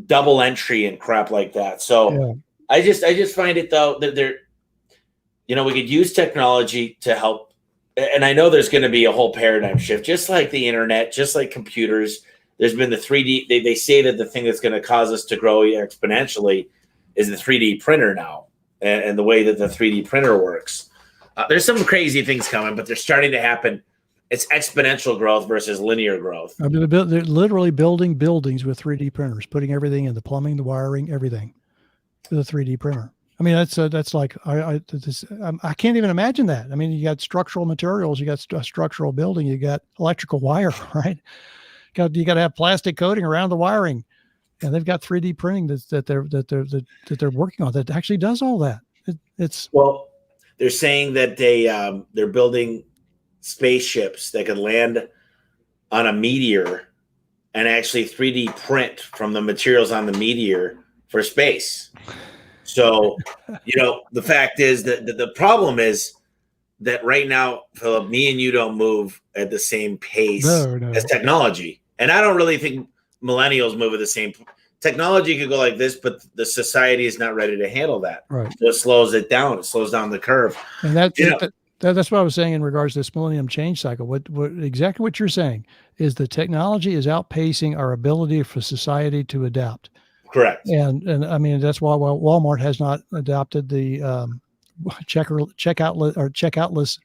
[SPEAKER 1] double entry and crap like that. So I just find it, though, that we could use technology to help. And I know there's going to be a whole paradigm shift, just like the internet, just like computers. There's been the 3D. They say that the thing that's going to cause us to grow exponentially is the 3D printer now, and the way that the 3D printer works. There's some crazy things coming, but they're starting to happen. It's exponential growth versus linear growth.
[SPEAKER 2] I mean, they're literally building buildings with 3D printers, putting everything in, the plumbing, the wiring, everything with a 3D printer. I mean, that's like, I can't even imagine that. I mean, you got structural materials, you got a structural building, you got electrical wire, right? You got to have plastic coating around the wiring, and they've got 3D printing that they're working on that actually does all that.
[SPEAKER 1] Well, they're saying that they're building spaceships that can land on a meteor and actually 3D print from the materials on the meteor for space. So, the fact is that the problem is that right now, Philip, me and you don't move at the same pace as technology. And I don't really think millennials move at the same. Technology could go like this, but the society is not ready to handle that.
[SPEAKER 2] Right.
[SPEAKER 1] So it slows it down. It slows down the curve.
[SPEAKER 2] And that's what I was saying in regards to this millennium change cycle. What exactly what you're saying is the technology is outpacing our ability for society to adapt.
[SPEAKER 1] Correct.
[SPEAKER 2] And I mean, that's why Walmart has not adopted the checkout.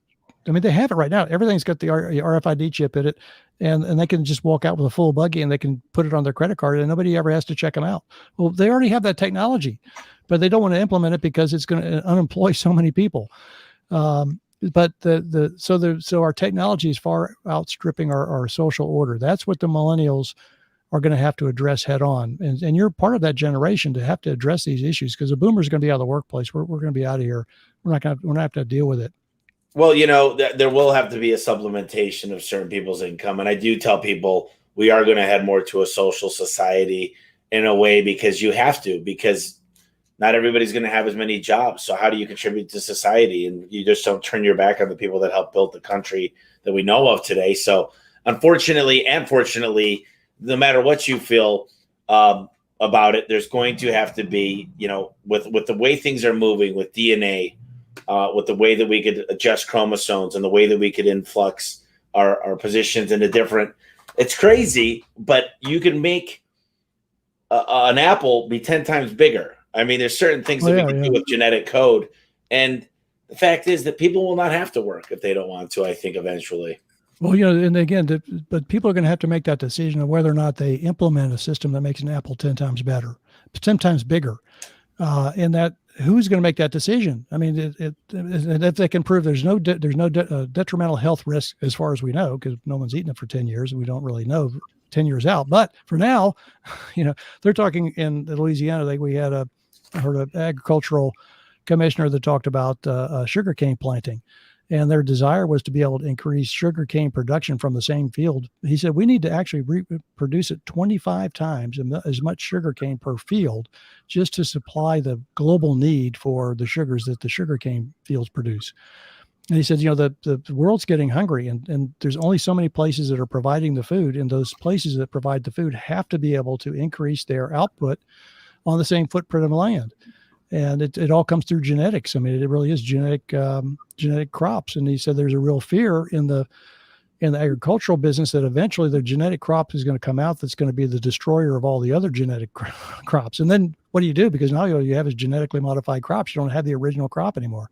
[SPEAKER 2] I mean, they have it right now. Everything's got the RFID chip in it, and they can just walk out with a full buggy and they can put it on their credit card and nobody ever has to check them out. Well, they already have that technology, but they don't want to implement it because it's going to unemploy so many people. But so our technology is far outstripping our social order. That's what the millennials are going to have to address head on. And you're part of that generation to have to address these issues, because the boomers are going to be out of the workplace. We're going to be out of here. We're not going to have to deal with it.
[SPEAKER 1] Well, there will have to be a supplementation of certain people's income. And I do tell people we are going to head more to a social society in a way, because you have to, because not everybody's going to have as many jobs. So how do you contribute to society? And you just don't turn your back on the people that helped build the country that we know of today. So unfortunately and fortunately, no matter what you feel about it, there's going to have to be, with the way things are moving with DNA, with the way that we could adjust chromosomes and the way that we could influx our positions into different, it's crazy, but you can make an apple be 10 times bigger. I mean, there's certain things that we can do with genetic code. And the fact is that people will not have to work if they don't want to, I think, eventually.
[SPEAKER 2] Well, and again, but people are going to have to make that decision of whether or not they implement a system that makes an apple 10 times better, 10 times bigger. And that, who's going to make that decision? I mean, if they can prove there's no detrimental health risk as far as we know, because no one's eaten it for 10 years and we don't really know 10 years out. But for now, they're talking in Louisiana. I heard an agricultural commissioner that talked about sugarcane planting. And their desire was to be able to increase sugarcane production from the same field. He said, we need to actually reproduce it 25 times as much sugarcane per field just to supply the global need for the sugars that the sugarcane fields produce. And he said, the world's getting hungry, and there's only so many places that are providing the food, and those places that provide the food have to be able to increase their output on the same footprint of land. And it all comes through genetics. I mean, it really is genetic crops. And he said there's a real fear in the agricultural business that eventually the genetic crop is going to come out that's going to be the destroyer of all the other genetic crops. And then what do you do? Because now you have is genetically modified crops. You don't have the original crop anymore.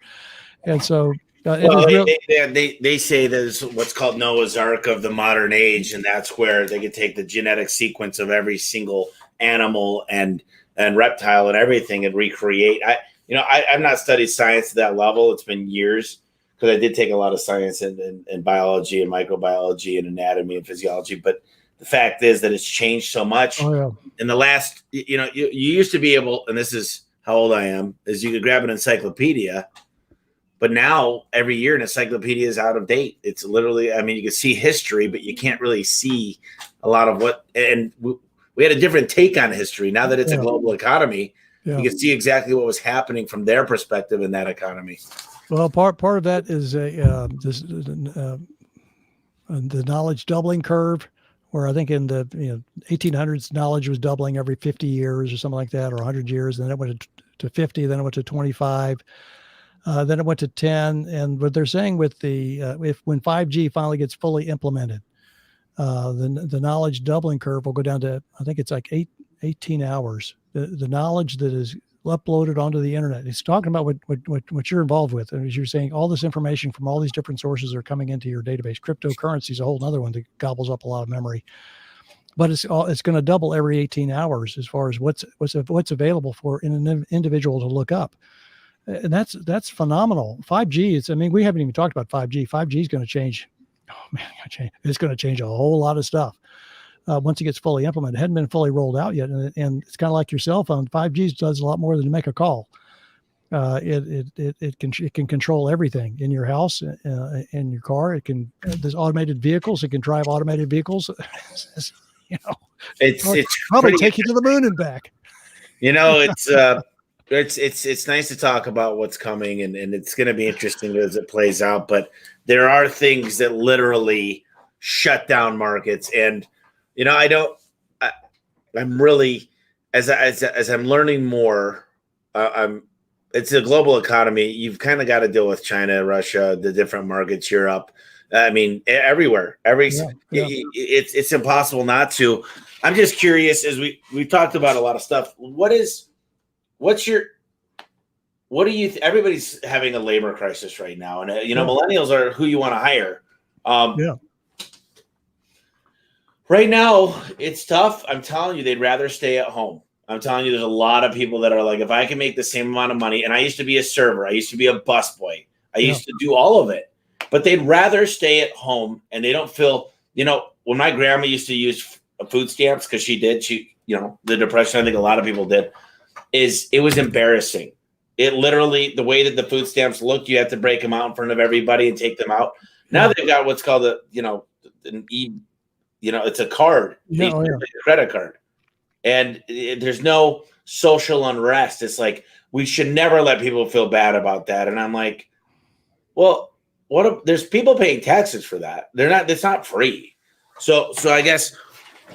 [SPEAKER 2] And so
[SPEAKER 1] they say there's what's called Noah's Ark of the modern age, and that's where they could take the genetic sequence of every single animal and reptile and everything and recreate. I've not studied science to that level. It's been years, because I did take a lot of science and biology and microbiology and anatomy and physiology. But the fact is that it's changed so much in the last, you used to be able, and this is how old I am, is you could grab an encyclopedia, but now every year an encyclopedia is out of date. It's literally, I mean, you can see history, but you can't really see a lot of what, and we had a different take on history. Now that it's a global economy, you can see exactly what was happening from their perspective in that economy.
[SPEAKER 2] Well, part of that is the knowledge doubling curve, where I think in the 1800s, knowledge was doubling every 50 years or something like that, or 100 years. And then it went to 50, then it went to 25, then it went to 10. And what they're saying with when 5G finally gets fully implemented, the knowledge doubling curve will go down to, I think it's like 18 hours. The knowledge that is uploaded onto the internet. He's talking about what you're involved with. And as you're saying, all this information from all these different sources are coming into your database. Cryptocurrency is a whole other one that gobbles up a lot of memory, but it's going to double every 18 hours as far as what's available for an individual to look up. And that's phenomenal. 5G we haven't even talked about 5G. 5G is going to change. Oh man, it's going to change a whole lot of stuff. Once it gets fully implemented. It hadn't been fully rolled out yet. And it's kind of like your cell phone. 5G does a lot more than to make a call. It can control everything in your house, in your car. There's automated vehicles. It can drive automated vehicles.
[SPEAKER 1] It's
[SPEAKER 2] probably take you to the moon and back.
[SPEAKER 1] It's nice to talk about what's coming, and it's going to be interesting as it plays out. But there are things that literally shut down markets. And I'm really, as I'm learning more, it's a global economy. You've kind of got to deal with China, Russia, the different markets, Europe. I mean, everywhere, it's impossible not to. I'm just curious, as we've talked about a lot of stuff. Everybody's having a labor crisis right now. And, millennials are who you want to hire. Right now, it's tough. I'm telling you, they'd rather stay at home. I'm telling you, there's a lot of people that are like, if I can make the same amount of money, and I used to be a server, I used to be a busboy, I used to do all of it, but they'd rather stay at home, and they don't feel, when my grandma used to use food stamps, because the depression, I think a lot of people did, it was embarrassing. It literally, the way that the food stamps looked, you had to break them out in front of everybody and take them out. Now they've got what's called it's a card, a credit card. And there's no social unrest. It's like, we should never let people feel bad about that. And I'm like, well, there's people paying taxes for that. It's not free. So I guess,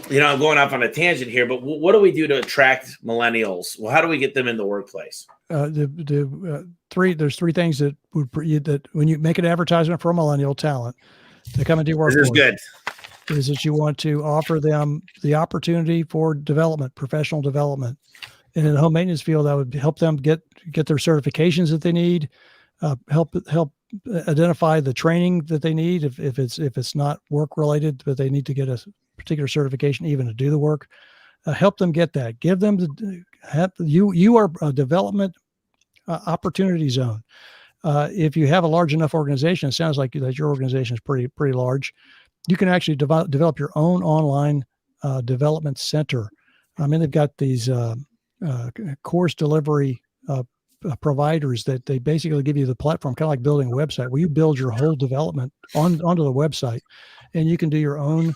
[SPEAKER 1] I'm going off on a tangent here, but what do we do to attract millennials? Well, how do we get them in the workplace?
[SPEAKER 2] There's three things that when you make an advertisement for a millennial talent to come into your workforce.
[SPEAKER 1] This is good.
[SPEAKER 2] Is that you want to offer them the opportunity for development, professional development. And in the home maintenance field, I would help them get their certifications that they need, help identify the training that they need if it's not work related, but they need to get a particular certification even to do the work. Help them get that. Give them you are a development opportunity zone. If you have a large enough organization, it sounds like that your organization is pretty large. You can actually develop your own online development center. I mean, they've got these course delivery providers that they basically give you the platform, kind of like building a website, where you build your whole development onto the website, and you can do your own.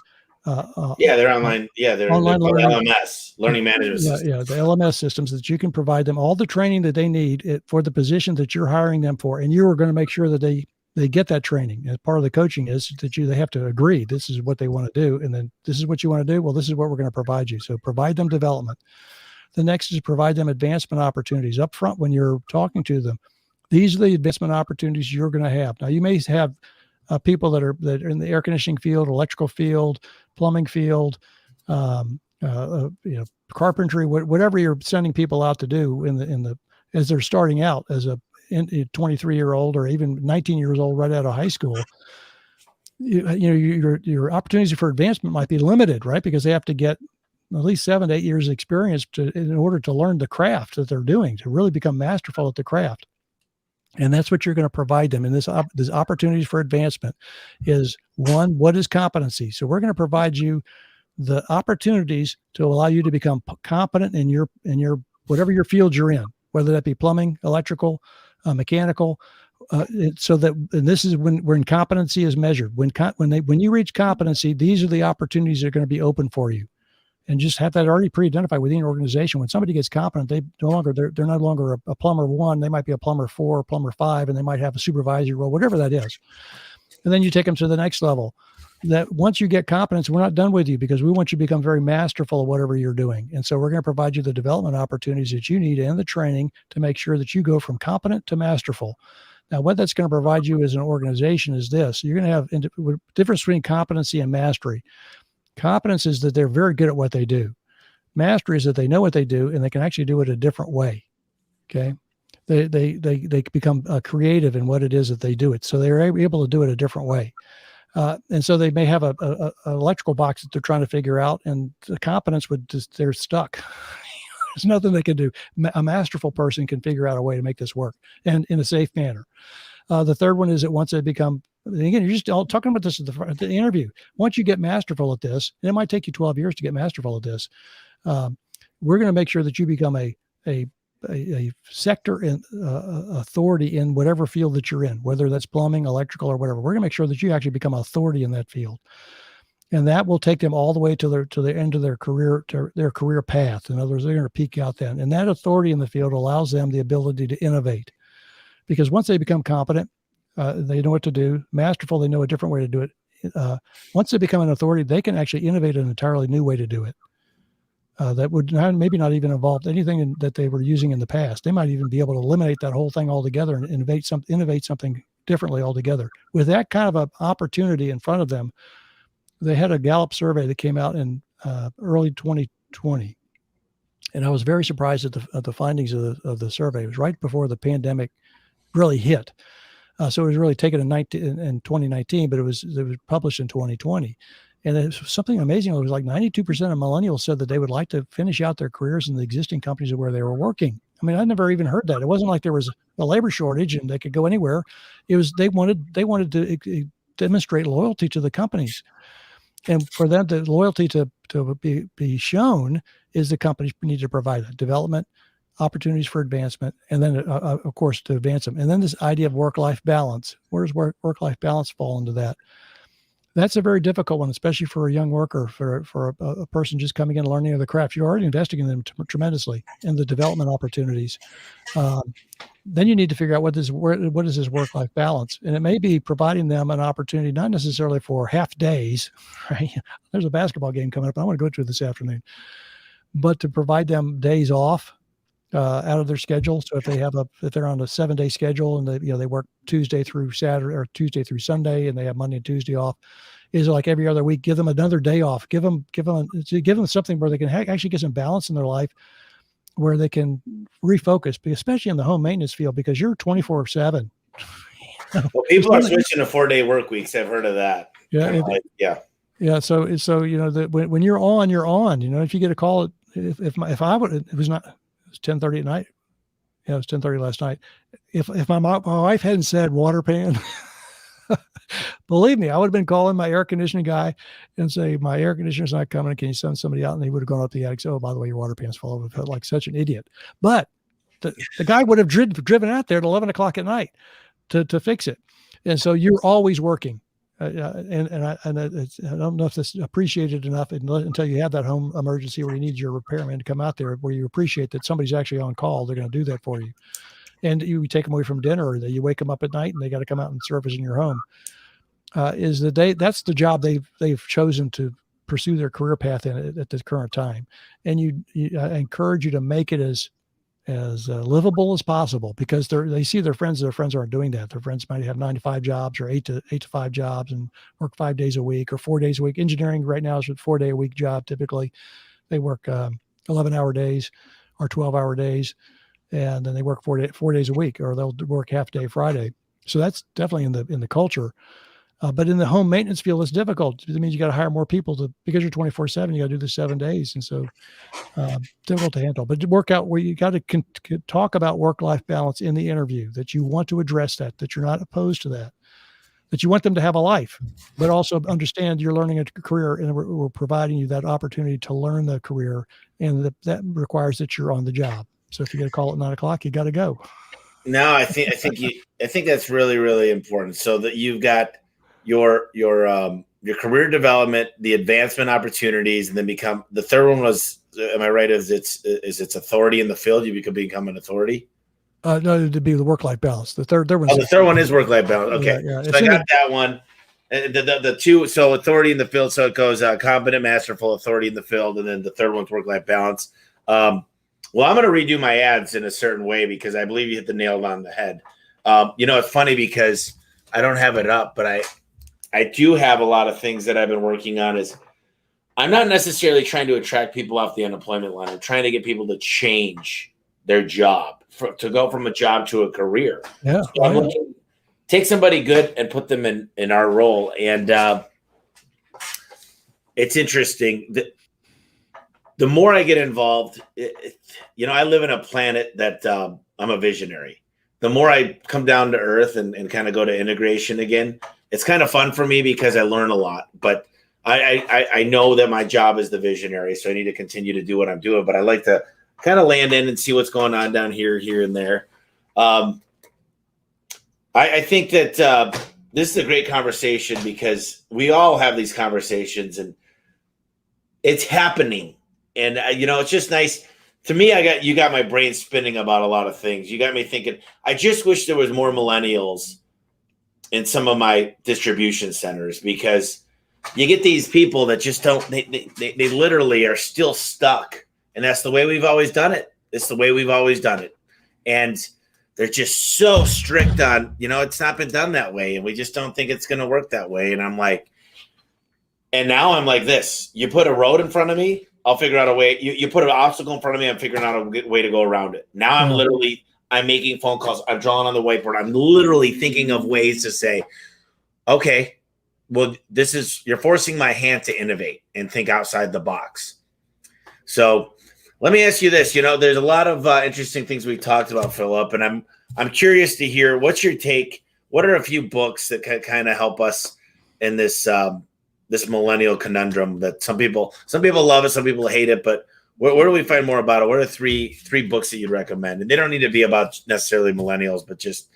[SPEAKER 1] They're online. They're
[SPEAKER 2] online
[SPEAKER 1] LMS, learning management systems.
[SPEAKER 2] The LMS systems that you can provide them all the training that they need for the position that you're hiring them for, and you are going to make sure that they get that training. As part of the coaching is that they have to agree this is what they want to do, and then this is what you want to do. Well, this is what we're going to provide you. So provide them development. The next is provide them advancement opportunities up front when you're talking to them. These are the advancement opportunities you're going to have. Now, you may have people that are in the air conditioning field, electrical field, plumbing field, carpentry, whatever you're sending people out to do as they're starting out as a 23-year-old or even 19 years old right out of high school. Your opportunities for advancement might be limited, right? Because they have to get at least 7 to 8 years experience in order to learn the craft that they're doing, to really become masterful at the craft. And that's what you're going to provide them. And this opportunities for advancement is one, what is competency? So we're going to provide you the opportunities to allow you to become competent in your whatever your field you're in, whether that be plumbing, electrical, mechanical. So that, and this is when competency is measured. When you reach competency, these are the opportunities that are going to be open for you. And just have that already pre-identified within your organization. When somebody gets competent, they're no longer a plumber 1. They might be a plumber 4, plumber 5, and they might have a supervisory role, whatever that is. And then you take them to the next level. That once you get competence, we're not done with you, because we want you to become very masterful of whatever you're doing. And so we're going to provide you the development opportunities that you need and the training to make sure that you go from competent to masterful. Now, what that's going to provide you as an organization is this. You're going to have a difference between competency and mastery. Competence is that they're very good at what they do. Mastery is that they know what they do and they can actually do it a different way. Okay. They become creative in what it is that they do it. So they're able to do it a different way. And so they may have an electrical box that they're trying to figure out, and the competence they're stuck. There's nothing they can do. A masterful person can figure out a way to make this work, and in a safe manner. The third one is that once they become, again, you're just all talking about this at the interview. Once you get masterful at this, and it might take you 12 years to get masterful at this, we're going to make sure that you become a sector and authority in whatever field that you're in, whether that's plumbing, electrical, or whatever. We're going to make sure that you actually become authority in that field. And that will take them all the way to the end of their career, to their career path. In other words, they're going to peak out then. And that authority in the field allows them the ability to innovate. Because once they become competent, they know what to do. Masterful, they know a different way to do it. Once they become an authority, they can actually innovate an entirely new way to do it. That would maybe not even involve anything that they were using in the past. They might even be able to eliminate that whole thing altogether and innovate something differently altogether. With that kind of an opportunity in front of them, they had a Gallup survey that came out in early 2020. And I was very surprised at the findings of the survey. It was right before the pandemic really hit. So it was really taken in 2019, but it was published in 2020. And it was something amazing. It was like 92% of millennials said that they would like to finish out their careers in the existing companies where they were working. I mean, I never even heard that. It wasn't like there was a labor shortage and they could go anywhere. It was they wanted to demonstrate loyalty to the companies. And for them, the loyalty to be shown is the companies need to provide development, opportunities for advancement, and then, of course, to advance them. And then this idea of work-life balance. Where does work-life balance fall into that? That's a very difficult one, especially for a young worker, for a person just coming in and learning the craft. You're already investing in them tremendously in the development opportunities. Then you need to figure out what is this work-life balance, and it may be providing them an opportunity, not necessarily for half days. Right? There's a basketball game coming up. I want to go to this afternoon, but to provide them days off out of their schedule. So if they're on a 7-day schedule and they work Tuesday through Saturday or Tuesday through Sunday, and they have Monday and Tuesday off, is like every other week, give them another day off, give them something where they can actually get some balance in their life, where they can refocus, especially in the home maintenance field, because you're 24/7.
[SPEAKER 1] Well, people are switching to 4-day work weeks. I've heard of that.
[SPEAKER 2] Yeah. Yeah. So when you're on, you're on. If you get a call, if I would, it was 10:30 at night. Yeah, it was 10:30 last night. If my wife hadn't said water pan, believe me, I would have been calling my air conditioning guy and say, my air conditioner's not coming. Can you send somebody out? And he would have gone up the attic. Oh, by the way, your water pan's full. I would have felt like such an idiot. But the guy would have driven out there at 11 o'clock at night to fix it. And so you're always working. And I don't know if that's appreciated enough until you have that home emergency where you need your repairman to come out there, where you appreciate that somebody's actually on call. They're going to do that for you. And you take them away from dinner, or you wake them up at night and they got to come out and service in your home. That's the job they've chosen to pursue their career path in it at the current time. And I encourage you to make it as livable as possible, because they see their friends aren't doing that. Their friends might have 9 to 5 jobs or 8 to 5 jobs and work 5 days a week or 4 days a week. Engineering right now is a 4-day a week job. Typically they work 11-hour days or 12-hour days, and then they work 4 days a week, or they'll work half day Friday. So that's definitely in the culture. But in the home maintenance field, it's difficult. It means you got to hire more people because you're 24/7. You got to do this 7 days, and so difficult to handle. But to work out where you got to talk about work-life balance in the interview, that you want to address that you're not opposed to that you want them to have a life, but also understand you're learning a career, and we're providing you that opportunity to learn the career, and that requires that you're on the job. So if you get a call at 9 o'clock, you got to go.
[SPEAKER 1] No, I think that's really, really important. So that you've got your career development, the advancement opportunities, and then the third one was, am I right? Is it's authority in the field? You become an authority.
[SPEAKER 2] No, it'd be the work-life balance. The third one.
[SPEAKER 1] The third one is work-life balance. Okay,
[SPEAKER 2] yeah.
[SPEAKER 1] So I got that one. The two, so authority in the field. So it goes competent, masterful, authority in the field, and then the third one's work-life balance. Well, I'm going to redo my ads in a certain way because I believe you hit the nail on the head. It's funny because I don't have it up, but I do have a lot of things that I've been working on. Is I'm not necessarily trying to attract people off the unemployment line. I'm trying to get people to change their job, to go from a job to a career.
[SPEAKER 2] Yeah.
[SPEAKER 1] So I'm looking, take somebody good and put them in our role. And it's interesting. The more I get involved, I live in a planet that I'm a visionary. The more I come down to earth and kind of go to integration again, it's kind of fun for me because I learn a lot. But I know that my job is the visionary, so I need to continue to do what I'm doing. But I like to kind of land in and see what's going on down here and there. I think that this is a great conversation because we all have these conversations and it's happening. And, it's just nice to me. You got my brain spinning about a lot of things. You got me thinking, I just wish there was more millennials in some of my distribution centers, because you get these people that just they literally are still stuck. And that's the way we've always done it. It's the way we've always done it. And they're just so strict on, it's not been done that way. And we just don't think it's going to work that way. And I'm like, and now I'm like this, you put a road in front of me, I'll figure out a way. You put an obstacle in front of me, I'm figuring out a way to go around it. Now I'm making phone calls. I'm drawing on the whiteboard. I'm literally thinking of ways to say, okay, well, you're forcing my hand to innovate and think outside the box. So let me ask you this. There's a lot of interesting things we've talked about, Philip, and I'm curious to hear what's your take. What are a few books that can kind of help us in this this millennial conundrum that some people love it, some people hate it, but where do we find more about it? What are three books that you'd recommend? And they don't need to be about necessarily millennials, but just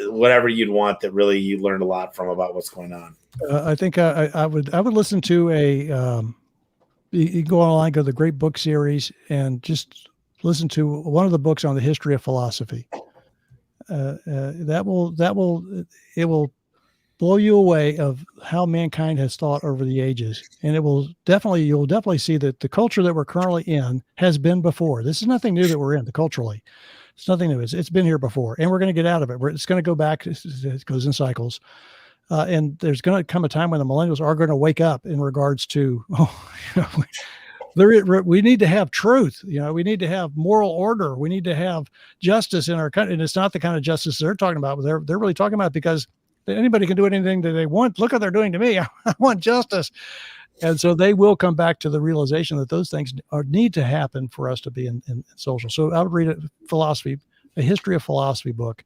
[SPEAKER 1] whatever you'd want that really you learned a lot from about what's going on.
[SPEAKER 2] I think I would listen to you go online, go to the Great Book Series, and just listen to one of the books on the history of philosophy. It will blow you away of how mankind has thought over the ages. And you'll definitely see that the culture that we're currently in has been before. This is nothing new that we're in culturally. It's nothing new. It's been here before, and we're going to get out of it. It's going to go back. It goes in cycles. And there's going to come a time when the millennials are going to wake up in regards to, we need to have truth. We need to have moral order. We need to have justice in our country. And it's not the kind of justice they're talking about, but they're really talking about because anybody can do anything that they want. Look what they're doing to me. I want justice. And so they will come back to the realization that those things need to happen for us to be in social. So I would read a history of philosophy book.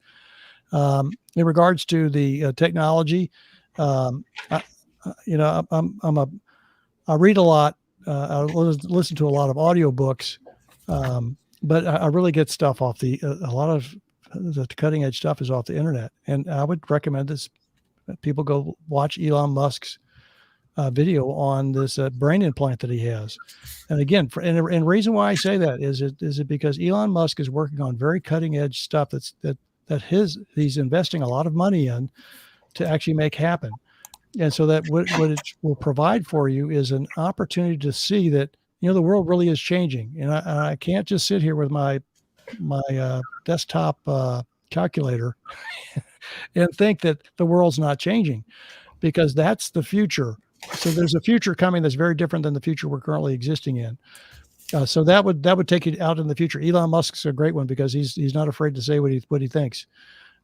[SPEAKER 2] In regards to the technology, I read a lot. I listen to a lot of audiobooks, but I really get stuff off a lot of the cutting edge stuff is off the internet. And I would recommend this. People go watch Elon Musk's video on this brain implant that he has. And again, and reason why I say that is it because Elon Musk is working on very cutting edge stuff that he's investing a lot of money in to actually make happen. And so that what it will provide for you is an opportunity to see that, the world really is changing. And I can't just sit here with my desktop calculator and think that the world's not changing, because that's the future. So there's a future coming that's very different than the future we're currently existing in. So that would take you out in the future. Elon Musk's a great one because he's not afraid to say what he thinks,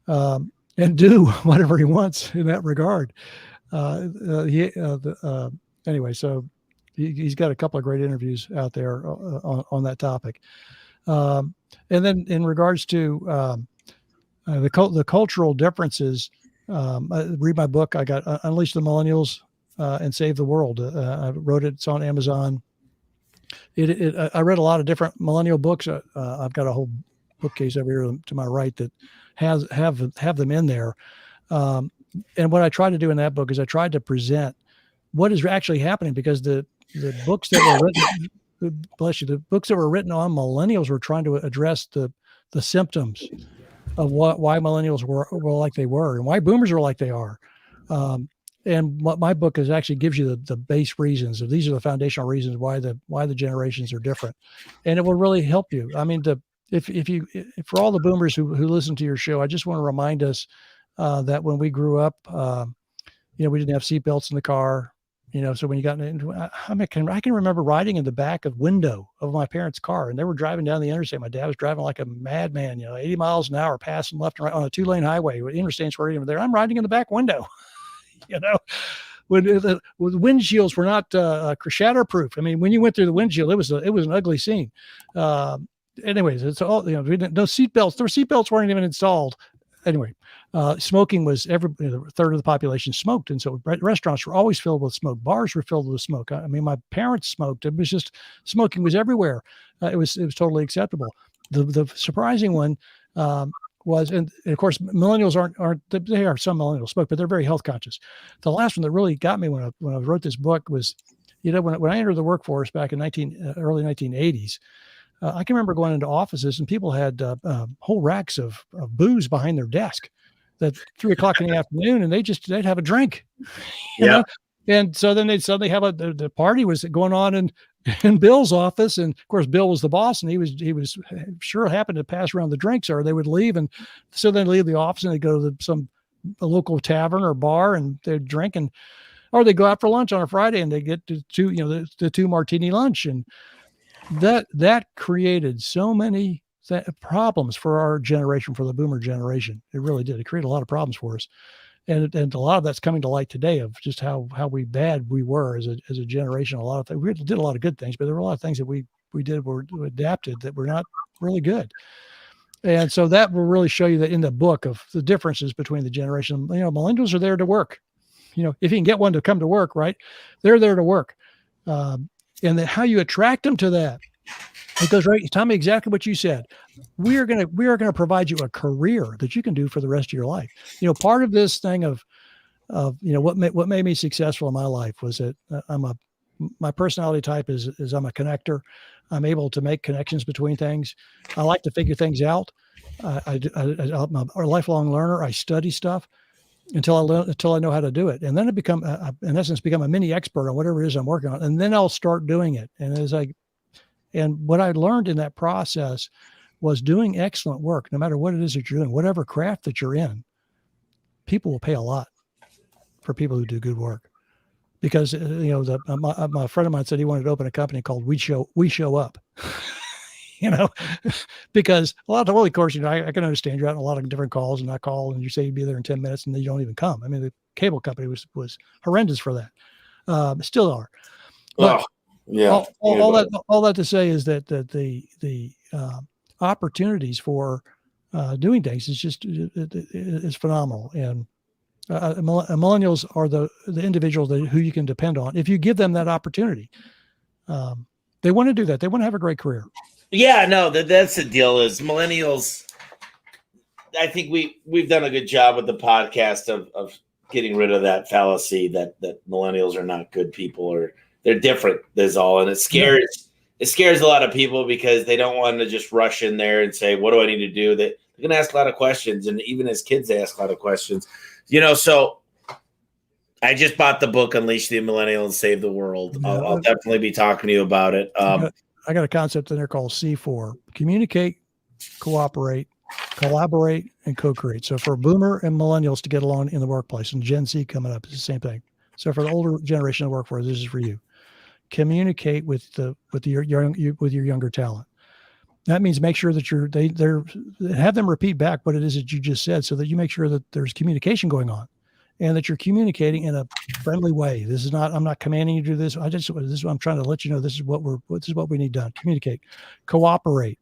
[SPEAKER 2] and do whatever he wants in that regard. Anyway, so he's got a couple of great interviews out there on that topic. And then in regards to the cultural differences, read my book. I got Unleash the Millennials and Save the World. I wrote it. It's on Amazon. I read a lot of different millennial books. I've got a whole bookcase over here to my right that have them in there. And what I tried to do in that book is I tried to present what is actually happening, because the books that were written, bless you, the books that were written on millennials were trying to address the symptoms of why millennials were like they were and why boomers are like they are. And what my book is actually gives you the base reasons. So these are the foundational reasons why the generations are different, and it will really help you. I mean, if for all the boomers who listen to your show, I just want to remind us that when we grew up, we didn't have seatbelts in the car. So when you got into, I can remember riding in the back of window of my parents' car, and they were driving down the interstate. My dad was driving like a madman, 80 miles an hour, passing left and right on a 2-lane highway. Interstates weren't even there. I'm riding in the back window. When the windshields were not shatterproof. I mean, when you went through the windshield, it was an ugly scene. Anyways, it's all, no seatbelts. Their seatbelts weren't even installed. Anyway, smoking was a third of the population smoked. And so restaurants were always filled with smoke. Bars were filled with smoke. I mean, my parents smoked. It was just, smoking was everywhere. It was totally acceptable. The surprising one, was, and of course, millennials aren't, they are, some millennials smoke, but they're very health conscious. The last one that really got me when I wrote this book was, when I entered the workforce back in early 1980s, I can remember going into offices and people had whole racks of booze behind their desk that 3 o'clock in the afternoon, and they'd have a drink. You know? And so then they'd suddenly have the party was going on in Bill's office. And of course, Bill was the boss, and he was sure happened to pass around the drinks, or they would leave. And so they'd leave the office and they'd go to a local tavern or bar and they'd drink, or they go out for lunch on a Friday and they get the 2 martini lunch. And that created so many problems for our generation, for the boomer generation. It really did. It created a lot of problems for us. And a lot of that's coming to light today, of just how bad we were as a generation. A lot of things, we did a lot of good things, but there were a lot of things that we were adapted that were not really good. And so that will really show you that in the book of the differences between the generation. Millennials are there to work. If you can get one to come to work, right? They're there to work. And then how you attract them to that. It goes right. Tell me exactly what you said. We are going to provide you a career that you can do for the rest of your life. Part of this thing of what made me successful in my life was that my personality type is I'm a connector. I'm able to make connections between things. I like to figure things out. I'm a lifelong learner. I study stuff until I know how to do it, and then in essence, become a mini expert on whatever it is I'm working on, and then I'll start doing it. And what I learned in that process was doing excellent work, no matter what it is that you're doing, whatever craft that you're in, people will pay a lot for people who do good work. Because, my friend of mine said he wanted to open a company called We Show Up, because a lot of the, well, of course, I can understand you're out on a lot of different calls, and I call and you say you'd be there in 10 minutes and then you don't even come. I mean, the cable company was horrendous for that. Still are. But,
[SPEAKER 1] yeah.
[SPEAKER 2] All that to say is that the opportunities for doing things is phenomenal. And millennials are the individuals who you can depend on if you give them that opportunity. They want to do that. They want to have a great career.
[SPEAKER 1] Yeah, no, that's the deal. Is millennials. I think we've done a good job with the podcast of getting rid of that fallacy that millennials are not good people, or they're different, is all. And it scares a lot of people because they don't want to just rush in there and say, what do I need to do? They're going to ask a lot of questions. And even as kids, they ask a lot of questions, so I just bought the book, Unleash the Millennial and Save the World.
[SPEAKER 2] Yeah.
[SPEAKER 1] I'll definitely be talking to you about it.
[SPEAKER 2] I got a concept in there called C4: communicate, cooperate, collaborate, and co-create. So for boomer and millennials to get along in the workplace, and Gen Z coming up, it's the same thing. So for the older generation of the workforce, this is for you. Communicate with your younger talent. That means make sure that they're have them repeat back what it is that you just said, so that you make sure that there's communication going on, and that you're communicating in a friendly way. This is not, I'm not commanding you to do this. This is what I'm trying to let you know. This is what we need done. Communicate, cooperate.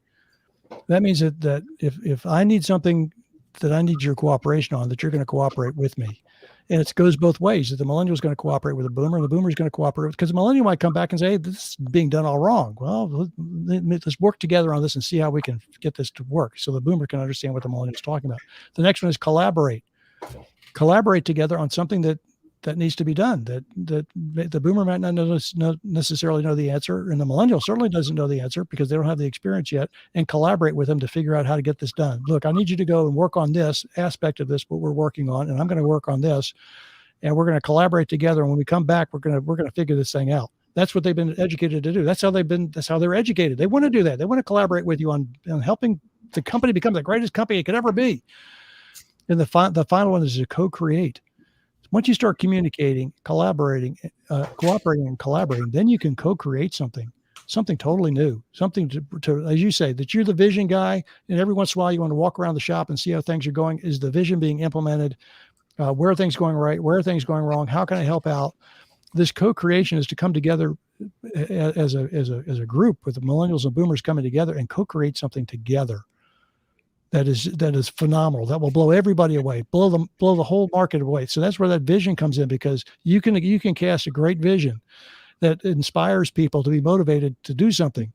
[SPEAKER 2] That means that if I need something that I need your cooperation on, that you're going to cooperate with me. And it goes both ways. That the millennial is going to cooperate with the boomer, and the boomer is going to cooperate because the millennial might come back and say, hey, this is being done all wrong. Well, let's work together on this and see how we can get this to work. So the boomer can understand what the millennial is talking about. The next one is collaborate. Collaborate together on something that needs to be done, that the boomer might not necessarily know the answer, and the millennial certainly doesn't know the answer because they don't have the experience yet, and collaborate with them to figure out how to get this done. Look, I need you to go and work on this aspect of this, what we're working on, and I'm going to work on this, and we're going to collaborate together. And when we come back, we're going to figure this thing out. That's what they've been educated to do. That's how they're educated. They want to do that. They want to collaborate with you on helping the company become the greatest company it could ever be. And the final one is to co-create. Once you start communicating, collaborating, cooperating and collaborating, then you can co-create something totally new, something to, as you say, that you're the vision guy. And every once in a while you want to walk around the shop and see how things are going. Is the vision being implemented? Where are things going right? Where are things going wrong? How can I help out? This co-creation is to come together as a group with the millennials and boomers coming together and co-create something together. That is phenomenal. That will blow everybody away, blow the whole market away. So that's where that vision comes in, because you can cast a great vision that inspires people to be motivated to do something.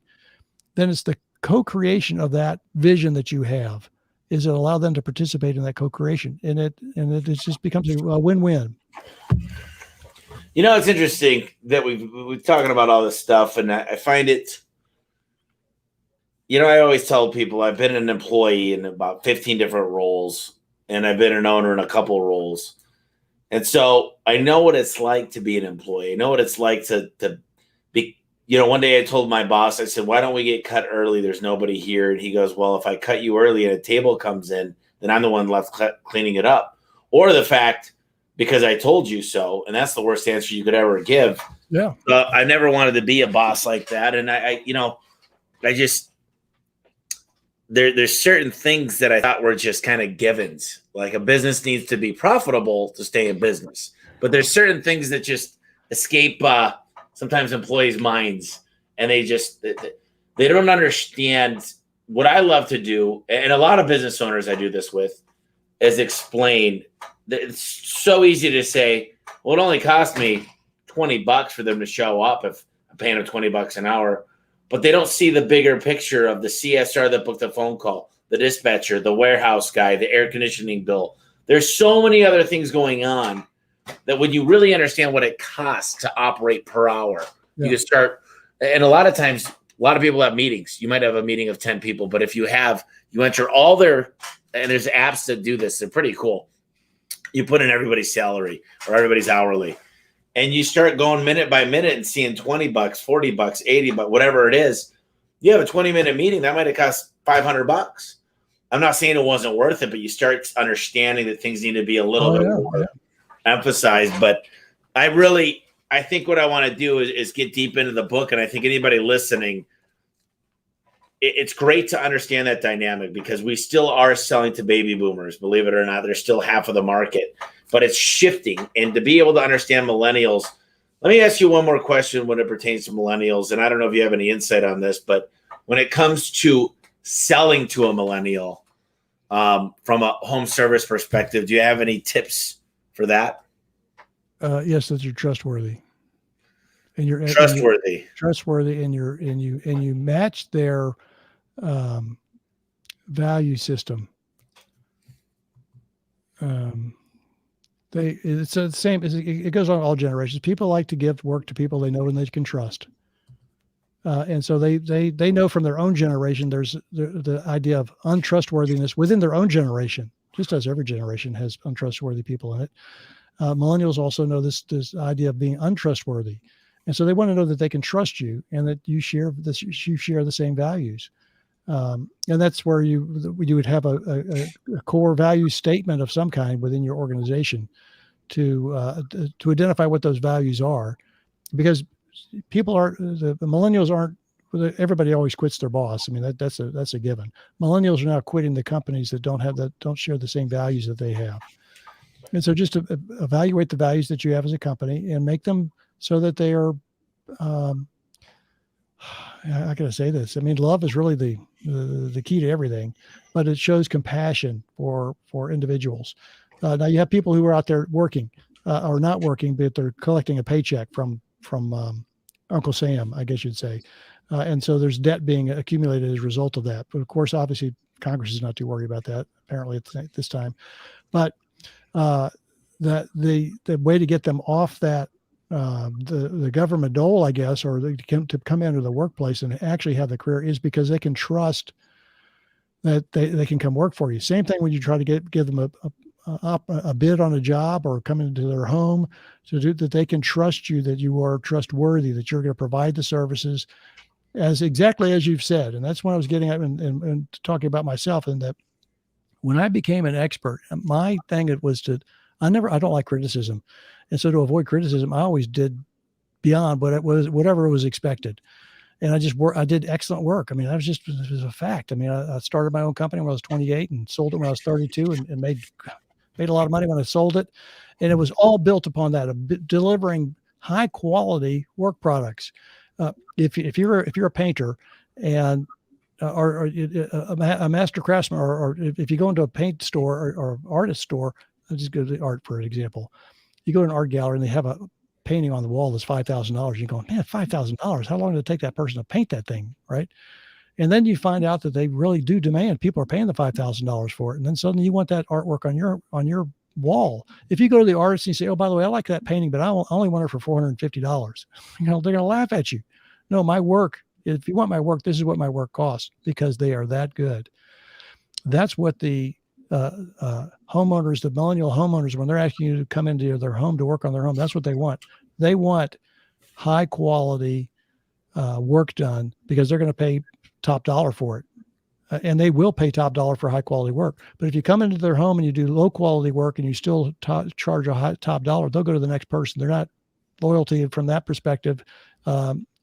[SPEAKER 2] Then it's the co-creation of that vision that you have is it allow them to participate in that co-creation, and it just becomes a win-win.
[SPEAKER 1] You know, it's interesting that we're talking about all this stuff, and I find it. You know, I always tell people I've been an employee in about 15 different roles, and I've been an owner in a couple of roles. And so I know what it's like to be an employee. I know what it's like to be, you know, one day I told my boss, I said, why don't we get cut early? There's nobody here. And he goes, well, if I cut you early and a table comes in, then I'm the one left cleaning it up. Or the fact, because I told you so. And that's the worst answer you could ever give.
[SPEAKER 2] Yeah.
[SPEAKER 1] I never wanted to be a boss like that. And there's certain things that I thought were just kind of givens. Like a business needs to be profitable to stay in business. But there's certain things that just escape sometimes employees' minds. And they don't understand what I love to do. And a lot of business owners I do this with is explain that it's so easy to say, well, it only cost me $20 for them to show up if I'm paying them $20 an hour. But they don't see the bigger picture of the CSR that booked the phone call, the dispatcher, the warehouse guy, the air conditioning bill. There's so many other things going on that when you really understand what it costs to operate per hour, you can start. And a lot of times, a lot of people have meetings. You might have a meeting of 10 people, but if you enter all their, and there's apps that do this, they're pretty cool. You put in everybody's salary or everybody's hourly. And you start going minute by minute and seeing $20, $40, $80, whatever it is. You have a 20-minute meeting that might have cost $500. I'm not saying it wasn't worth it, but you start understanding that things need to be a little bit more emphasized. But I think what I want to do is get deep into the book, and I think anybody listening, it's great to understand that dynamic because we still are selling to baby boomers. Believe it or not, they're still half of the market. But it's shifting. And to be able to understand millennials, let me ask you one more question when it pertains to millennials. And I don't know if you have any insight on this, but when it comes to selling to a millennial from a home service perspective, do you have any tips for that?
[SPEAKER 2] Yes, that you're trustworthy. And you're trustworthy, and you match their value system. It's the same. It goes on all generations. People like to give work to people they know and they can trust. And so they know from their own generation, there's the idea of untrustworthiness within their own generation, just as every generation has untrustworthy people in it. Millennials also know this idea of being untrustworthy. And so they want to know that they can trust you and that you share the same values. And that's where you would have a core value statement of some kind within your organization to identify what those values are, because the millennials aren't. Everybody always quits their boss. I mean, that's a given. Millennials are now quitting the companies that don't share the same values that they have. And so just to evaluate the values that you have as a company and make them so that they are, how can I say this? I mean, love is really the key to everything, but it shows compassion for individuals. Now you have people who are out there working or not working, but they're collecting a paycheck from Uncle Sam, I guess you'd say. And so there's debt being accumulated as a result of that. But of course, obviously, Congress is not too worried about that, apparently at this time. But the way to get them off that the government dole, I guess, or to come into the workplace and actually have the career is because they can trust that they can come work for you. Same thing when you try to give them a bid on a job or come into their home, that they can trust you, that you are trustworthy, that you're going to provide the services as exactly as you've said. And that's what I was getting at and talking about myself, and that when I became an expert, my thing I don't like criticism. And so to avoid criticism, I always did beyond whatever was expected. And I did excellent work. I mean, it was a fact. I mean, I started my own company when I was 28 and sold it when I was 32 and made a lot of money when I sold it. And it was all built upon that, delivering high quality work products. If you're a painter and or a master craftsman, or if you go into a paint store or artist store, I'll just go to the art for an example. You go to an art gallery and they have a painting on the wall that's $5,000. You're going, man, $5,000. How long did it take that person to paint that thing, right? And then you find out that they really do demand. People are paying the $5,000 for it, and then suddenly you want that artwork on your wall. If you go to the artist and you say, "Oh, by the way, I like that painting, but I only want it for $450," they're going to laugh at you. No, my work. If you want my work, this is what my work costs, because they are that good. That's what the homeowners, the millennial homeowners, when they're asking you to come into their home to work on their home, that's what they want. They want high quality work done, because they're going to pay top dollar for it. And they will pay top dollar for high quality work. But if you come into their home and you do low quality work and you still charge a top dollar, they'll go to the next person. They're not, loyalty from that perspective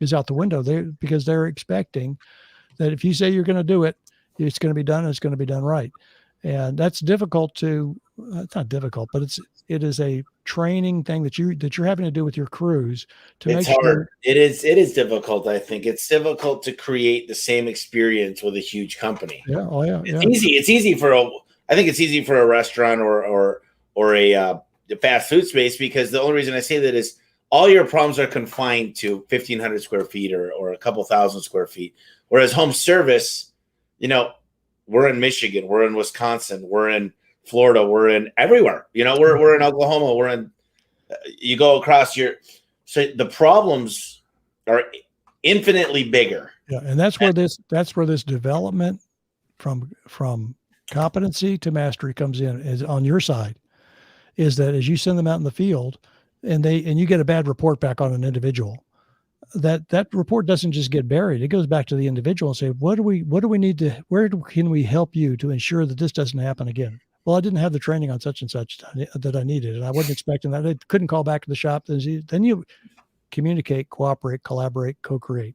[SPEAKER 2] is out the window there, because they're expecting that if you say you're going to do it, it's going to be done, and it's going to be done right. And that's difficult it's not difficult, but it is a training thing that you're having to do with your crews to make sure.
[SPEAKER 1] Hard. It is difficult. I think it's difficult to create the same experience with a huge company.
[SPEAKER 2] Yeah. Oh yeah.
[SPEAKER 1] It's easy. It's easy I think it's easy for a restaurant or a fast food space, because the only reason I say that is all your problems are confined to 1,500 square feet or a couple thousand square feet. Whereas home service, we're in Michigan, we're in Wisconsin, we're in Florida, we're in everywhere. We're in Oklahoma, we're in. You go across so the problems are infinitely bigger.
[SPEAKER 2] Yeah, and that's where this development from competency to mastery comes in, is on your side. Is that as you send them out in the field, and you get a bad report back on an individual, that report doesn't just get buried. It goes back to the individual and say, what do we need to, where can we help you to ensure that this doesn't happen again? Well, I didn't have the training on such and such that I needed, and I wasn't expecting that. I couldn't call back to the shop. Then you communicate, cooperate, collaborate, co-create,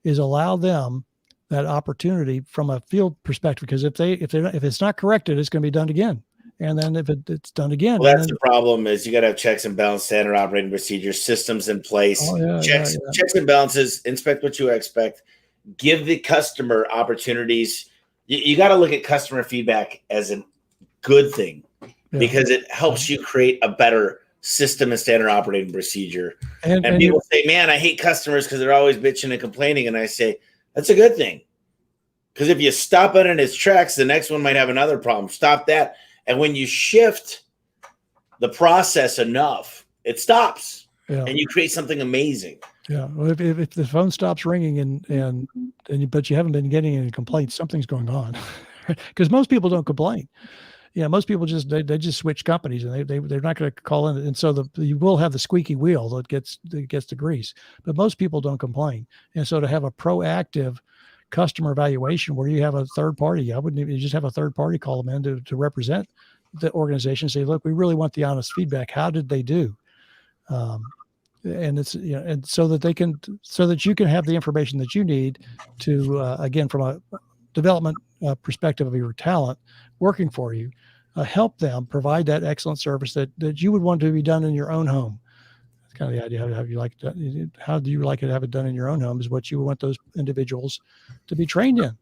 [SPEAKER 2] is allow them that opportunity from a field perspective. Because if it's not corrected, it's going to be done again. And then if it's done again,
[SPEAKER 1] well, that's the problem. Is you got to have checks and balances, standard operating procedures, systems in place.
[SPEAKER 2] Oh, yeah,
[SPEAKER 1] checks and balances. Inspect what you expect. Give the customer opportunities. You got to look at customer feedback as a good thing, because it helps you create a better system and standard operating procedure. And people say, "Man, I hate customers because they're always bitching and complaining." And I say, that's a good thing, because if you stop it in its tracks, the next one might have another problem. Stop that. And when you shift the process enough, it stops, and you create something amazing.
[SPEAKER 2] Yeah. Well, if the phone stops ringing but you haven't been getting any complaints, something's going on, because most people don't complain. most people they just switch companies, and they're not going to call in. And so you will have the squeaky wheel that gets the grease, but most people don't complain. And so to have a proactive customer evaluation where you have a third party, I wouldn't even just have a third party call them in to represent the organization, say, look, we really want the honest feedback. How did they do? And it's, and so that you can have the information that you need to, again, from a development perspective of your talent working for you, help them provide that excellent service that you would want to be done in your own home. That's kind of the idea. How do you like to have it done in your own home is what you want those individuals to be trained in,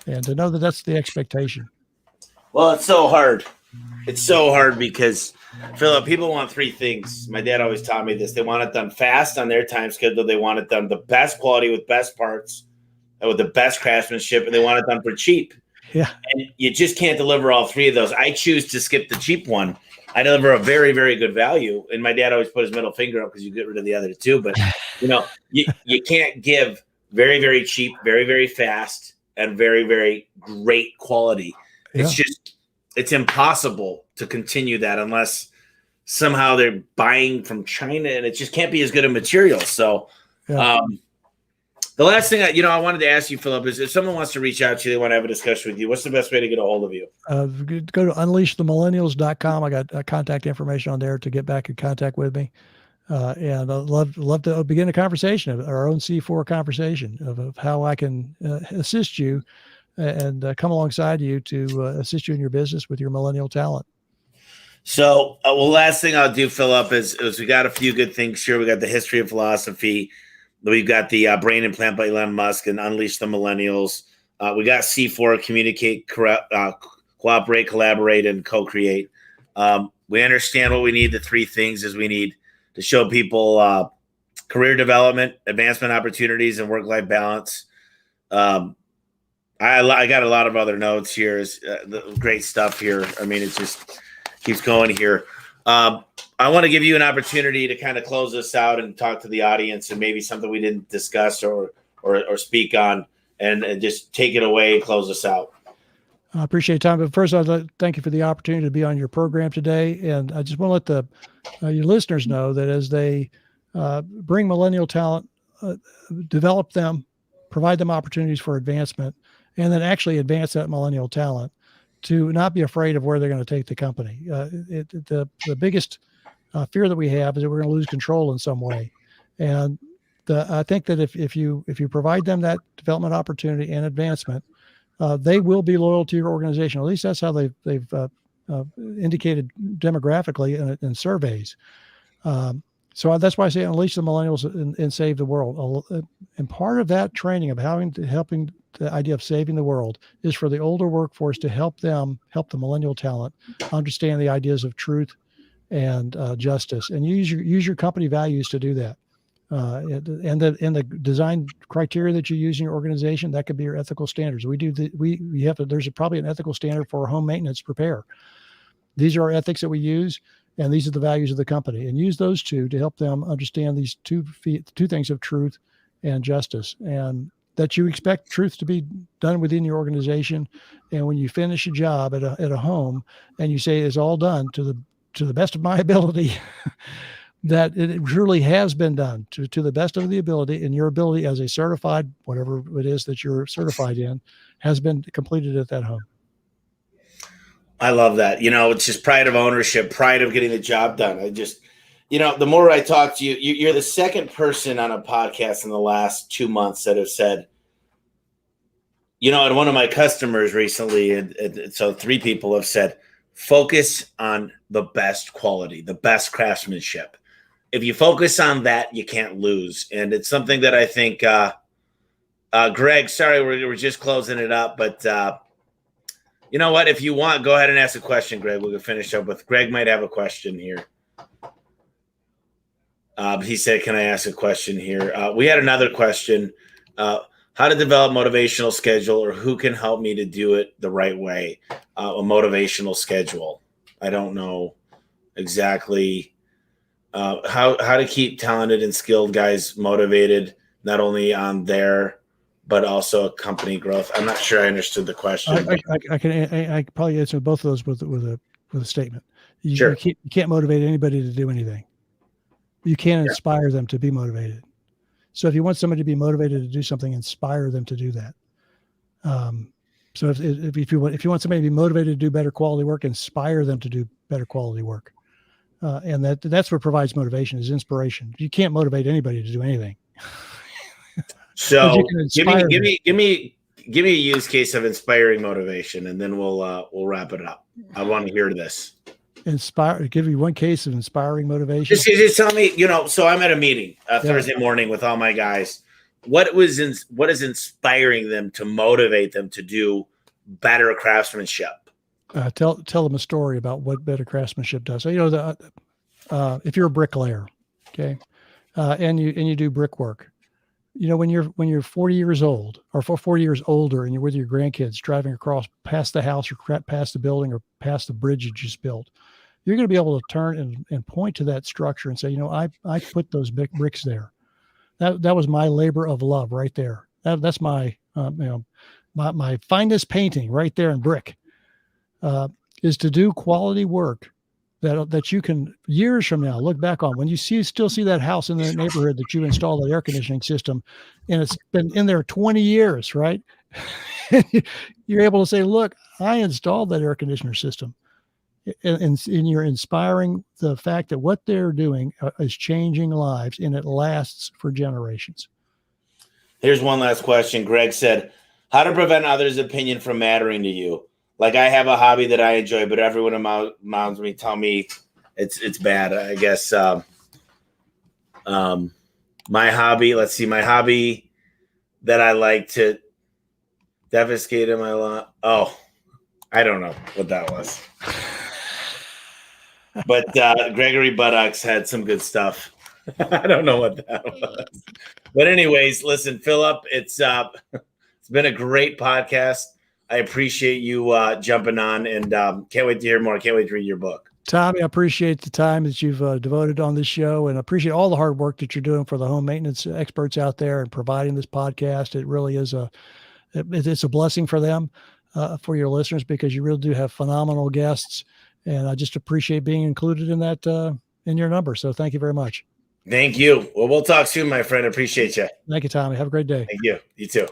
[SPEAKER 2] and to know that that's the expectation.
[SPEAKER 1] Well, it's so hard. It's so hard because, Philip, people want three things. My dad always taught me this. They want it done fast on their time schedule. They want it done the best quality with best parts and with the best craftsmanship, and they want it done for cheap.
[SPEAKER 2] Yeah.
[SPEAKER 1] And you just can't deliver all three of those. I choose to skip the cheap one. I deliver a very, very good value. And my dad always put his middle finger up because you get rid of the other two. But, you can't give very, very cheap, very, very fast, and very, very great quality. Yeah. It's impossible to continue that unless somehow they're buying from China, and it just can't be as good a material. So the last thing I wanted to ask you, Philip, is if someone wants to reach out to you, they want to have a discussion with you, what's the best way to get a hold of you?
[SPEAKER 2] Go to unleashthemillennials.com. I got contact information on there to get back in contact with me. And I'd love to begin a conversation, our own C4 conversation of how I can assist you and come alongside you to assist you in your business with your millennial talent.
[SPEAKER 1] So, last thing I'll do, Philip, is we got a few good things here. We got the history of philosophy. We've got the brain implant by Elon Musk and Unleash the Millennials. We got C4, communicate, cooperate, collaborate, and co-create. We understand what we need. The three things is we need to show people career development, advancement opportunities, and work-life balance. I got a lot of other notes here. Great stuff here. I mean, it just keeps going here. I want to give you an opportunity to kind of close this out and talk to the audience and maybe something we didn't discuss or speak on, and just take it away and close us out.
[SPEAKER 2] I appreciate your time. But first, I'd like to thank you for the opportunity to be on your program today. And I just want to let your listeners know that as they bring millennial talent, develop them, provide them opportunities for advancement, and then actually advance that millennial talent, to not be afraid of where they're going to take the company. The biggest fear that we have is that we're going to lose control in some way. And I think that if you provide them that development opportunity and advancement, they will be loyal to your organization. At least that's how they've indicated demographically in surveys. So that's why I say unleash the millennials and save the world. And part of that training of helping the idea of saving the world is for the older workforce to help the millennial talent understand the ideas of truth and justice, and use your company values to do that. And the design criteria that you use in your organization, that could be your ethical standards. There's probably an ethical standard for home maintenance repair. These are our ethics that we use, and these are the values of the company, and use those two to help them understand these two things of truth and justice, and that you expect truth to be done within your organization. And when you finish a job at a home and you say it's all done to the best of my ability, that it truly has been done to the best of the ability, and your ability as a certified, whatever it is that you're certified in, has been completed at that home.
[SPEAKER 1] I love that. It's just pride of ownership, pride of getting the job done. The more I talk to you, you're the second person on a podcast in the last 2 months that have said, and one of my customers recently, and so 3 people have said, focus on the best quality, the best craftsmanship. If you focus on that, you can't lose. And it's something that I think, Greg, sorry, we're just closing it up, but you know what? If you want, go ahead and ask a question, Greg. We'll finish up with Greg. Might have a question here. He said, can I ask a question here? We had another question. How to develop motivational schedule, or who can help me to do it the right way? A motivational schedule. I don't know exactly how to keep talented and skilled guys motivated, not only on their but also company growth? I'm not sure I understood the question.
[SPEAKER 2] I can probably answer both of those with a statement.
[SPEAKER 1] Sure.
[SPEAKER 2] You can't motivate anybody to do anything. You can't inspire them to be motivated. So if you want somebody to be motivated to do something, inspire them to do that. So if you want somebody to be motivated to do better quality work, inspire them to do better quality work. And that's what provides motivation, is inspiration. You can't motivate anybody to do anything.
[SPEAKER 1] So give me a use case of inspiring motivation, and then we'll wrap it up. I want to hear this.
[SPEAKER 2] Give you one case of inspiring motivation.
[SPEAKER 1] Just tell me, so I'm at a meeting Thursday morning with all my guys. What is inspiring them to motivate them to do better craftsmanship?
[SPEAKER 2] Tell them a story about what better craftsmanship does. So, if you're a bricklayer, okay, and you do brickwork, when you're 40 years old or 40 years older and you're with your grandkids driving across past the house or past the building or past the bridge you just built, you're going to be able to turn and point to that structure and say, I put those big bricks there. That was my labor of love right there. That's my my finest painting right there in brick. Is to do quality work that you can years from now look back on when you still see that house in the neighborhood that you installed the air conditioning system, and it's been in there 20 years, right? You're able to say, look, I installed that air conditioner system, and you're inspiring the fact that what they're doing is changing lives, and it lasts for generations.
[SPEAKER 1] Here's one last question. Greg said, how to prevent others' opinion from mattering to you? Like, I have a hobby that I enjoy, but everyone around me tell me it's bad. I guess my hobby that I like to defecate in my lawn. Oh, I don't know what that was. But Gregory Buttocks had some good stuff. I don't know what that was. But anyways, listen, Philip, it's been a great podcast. I appreciate you jumping on, and can't wait to hear more. Can't wait to read your book.
[SPEAKER 2] Tommy, I appreciate the time that you've devoted on this show, and appreciate all the hard work that you're doing for the home maintenance experts out there and providing this podcast. It really is it's a blessing for them, for your listeners, because you really do have phenomenal guests, and I just appreciate being included in that in your number. So thank you very much.
[SPEAKER 1] Thank you. Well, we'll talk soon, my friend. Appreciate you.
[SPEAKER 2] Thank you, Tommy. Have a great day.
[SPEAKER 1] Thank you. You too.